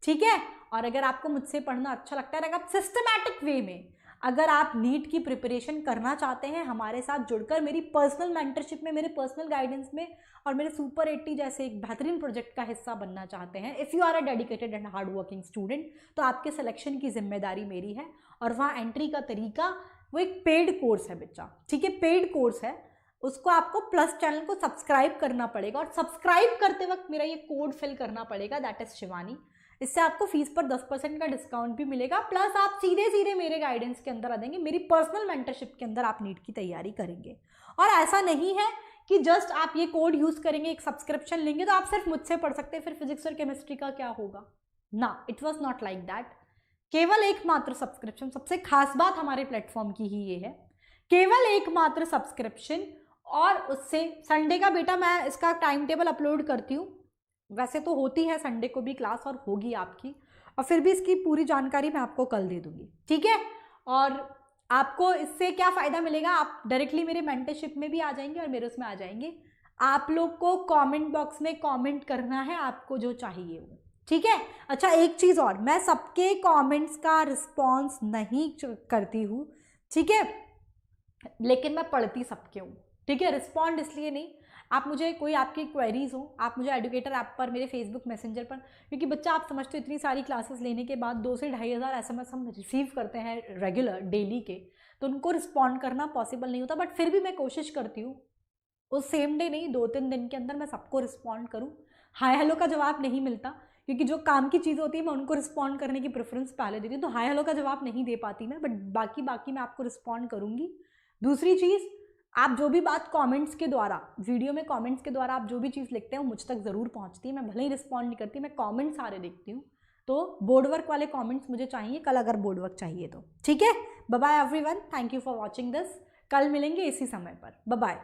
ठीक है। और अगर आपको मुझसे पढ़ना अच्छा लगता है, अगर आप सिस्टमैटिक वे में अगर आप नीट की प्रिपरेशन करना चाहते हैं हमारे साथ जुड़कर, मेरी पर्सनल मेंटरशिप में, मेरे पर्सनल गाइडेंस में और मेरे सुपर 80 जैसे एक बेहतरीन प्रोजेक्ट का हिस्सा बनना चाहते हैं, if you are a dedicated and hard working student, तो आपके सिलेक्शन की जिम्मेदारी मेरी है। और वहाँ एंट्री का तरीका वो एक पेड कोर्स है बच्चा, ठीक है, पेड कोर्स है। उसको आपको प्लस चैनल को सब्सक्राइब करना पड़ेगा और सब्सक्राइब करते वक्त मेरा ये कोड फिल करना पड़ेगा, दैट इज शिवानी। इससे आपको फीस पर 10% का डिस्काउंट भी मिलेगा, प्लस आप सीधे सीधे मेरे गाइडेंस के अंदर आ जाएंगे, मेरी पर्सनल मेंटरशिप के अंदर आप नीट की तैयारी करेंगे। और ऐसा नहीं है कि जस्ट आप ये कोड यूज़ करेंगे, एक सब्सक्रिप्शन लेंगे तो आप सिर्फ मुझसे पढ़ सकते हैं, फिर फिजिक्स और केमिस्ट्री का क्या होगा ना, it was not like that. केवल एकमात्र सब्सक्रिप्शन, सबसे खास बात हमारे प्लेटफॉर्म की ही ये है, केवल एकमात्र सब्सक्रिप्शन। और उससे संडे का बेटा मैं इसका टाइम टेबल अपलोड करती हूँ, वैसे तो होती है संडे को भी क्लास और होगी आपकी, और फिर भी इसकी पूरी जानकारी मैं आपको कल दे दूँगी, ठीक है। और आपको इससे क्या फ़ायदा मिलेगा, आप डायरेक्टली मेरे मेंटरशिप में भी आ जाएंगे और मेरे उसमें आ जाएंगे। आप लोग को कमेंट बॉक्स में कमेंट करना है आपको जो चाहिए वो, ठीक है। अच्छा एक चीज़ और, मैं सबके कमेंट्स का रिस्पॉन्स नहीं करती हूँ, ठीक है, लेकिन मैं पढ़ती सबके हूँ, ठीक है। रिस्पॉन्ड इसलिए नहीं, आप मुझे कोई आपकी क्वेरीज हो आप मुझे एडुकेटर ऐप पर, मेरे फेसबुक मैसेंजर पर, क्योंकि बच्चा आप समझते हो इतनी सारी क्लासेस लेने के बाद 2 से 2,500 SMS हम रिसीव करते हैं रेगुलर डेली के, तो उनको रिस्पॉन्ड करना पॉसिबल नहीं होता, बट फिर भी मैं कोशिश करती हूँ उस सेम डे नहीं 2-3 दिन के अंदर मैं सबको रिस्पॉन्ड करूँ। हाय हेलो का जवाब नहीं मिलता, क्योंकि जो काम की चीज़ होती है मैं उनको रिस्पॉन्ड करने की प्रेफरेंस पहले देती हूँ, तो हाय हेलो का जवाब नहीं दे पाती मैं, बट बाकी मैं आपको रिस्पॉन्ड करूँगी। दूसरी चीज़, आप जो भी बात कमेंट्स के द्वारा, वीडियो में कमेंट्स के द्वारा आप जो भी चीज़ लिखते हैं वो मुझ तक ज़रूर पहुंचती है, मैं भले ही रिस्पॉन्ड नहीं करती, मैं कमेंट्स सारे देखती हूँ, तो बोर्ड वर्क वाले कमेंट्स मुझे चाहिए कल, अगर बोर्ड वर्क चाहिए तो, ठीक है। Bye bye everyone, thank you for watching this, कल मिलेंगे इसी समय पर, बाय बाय।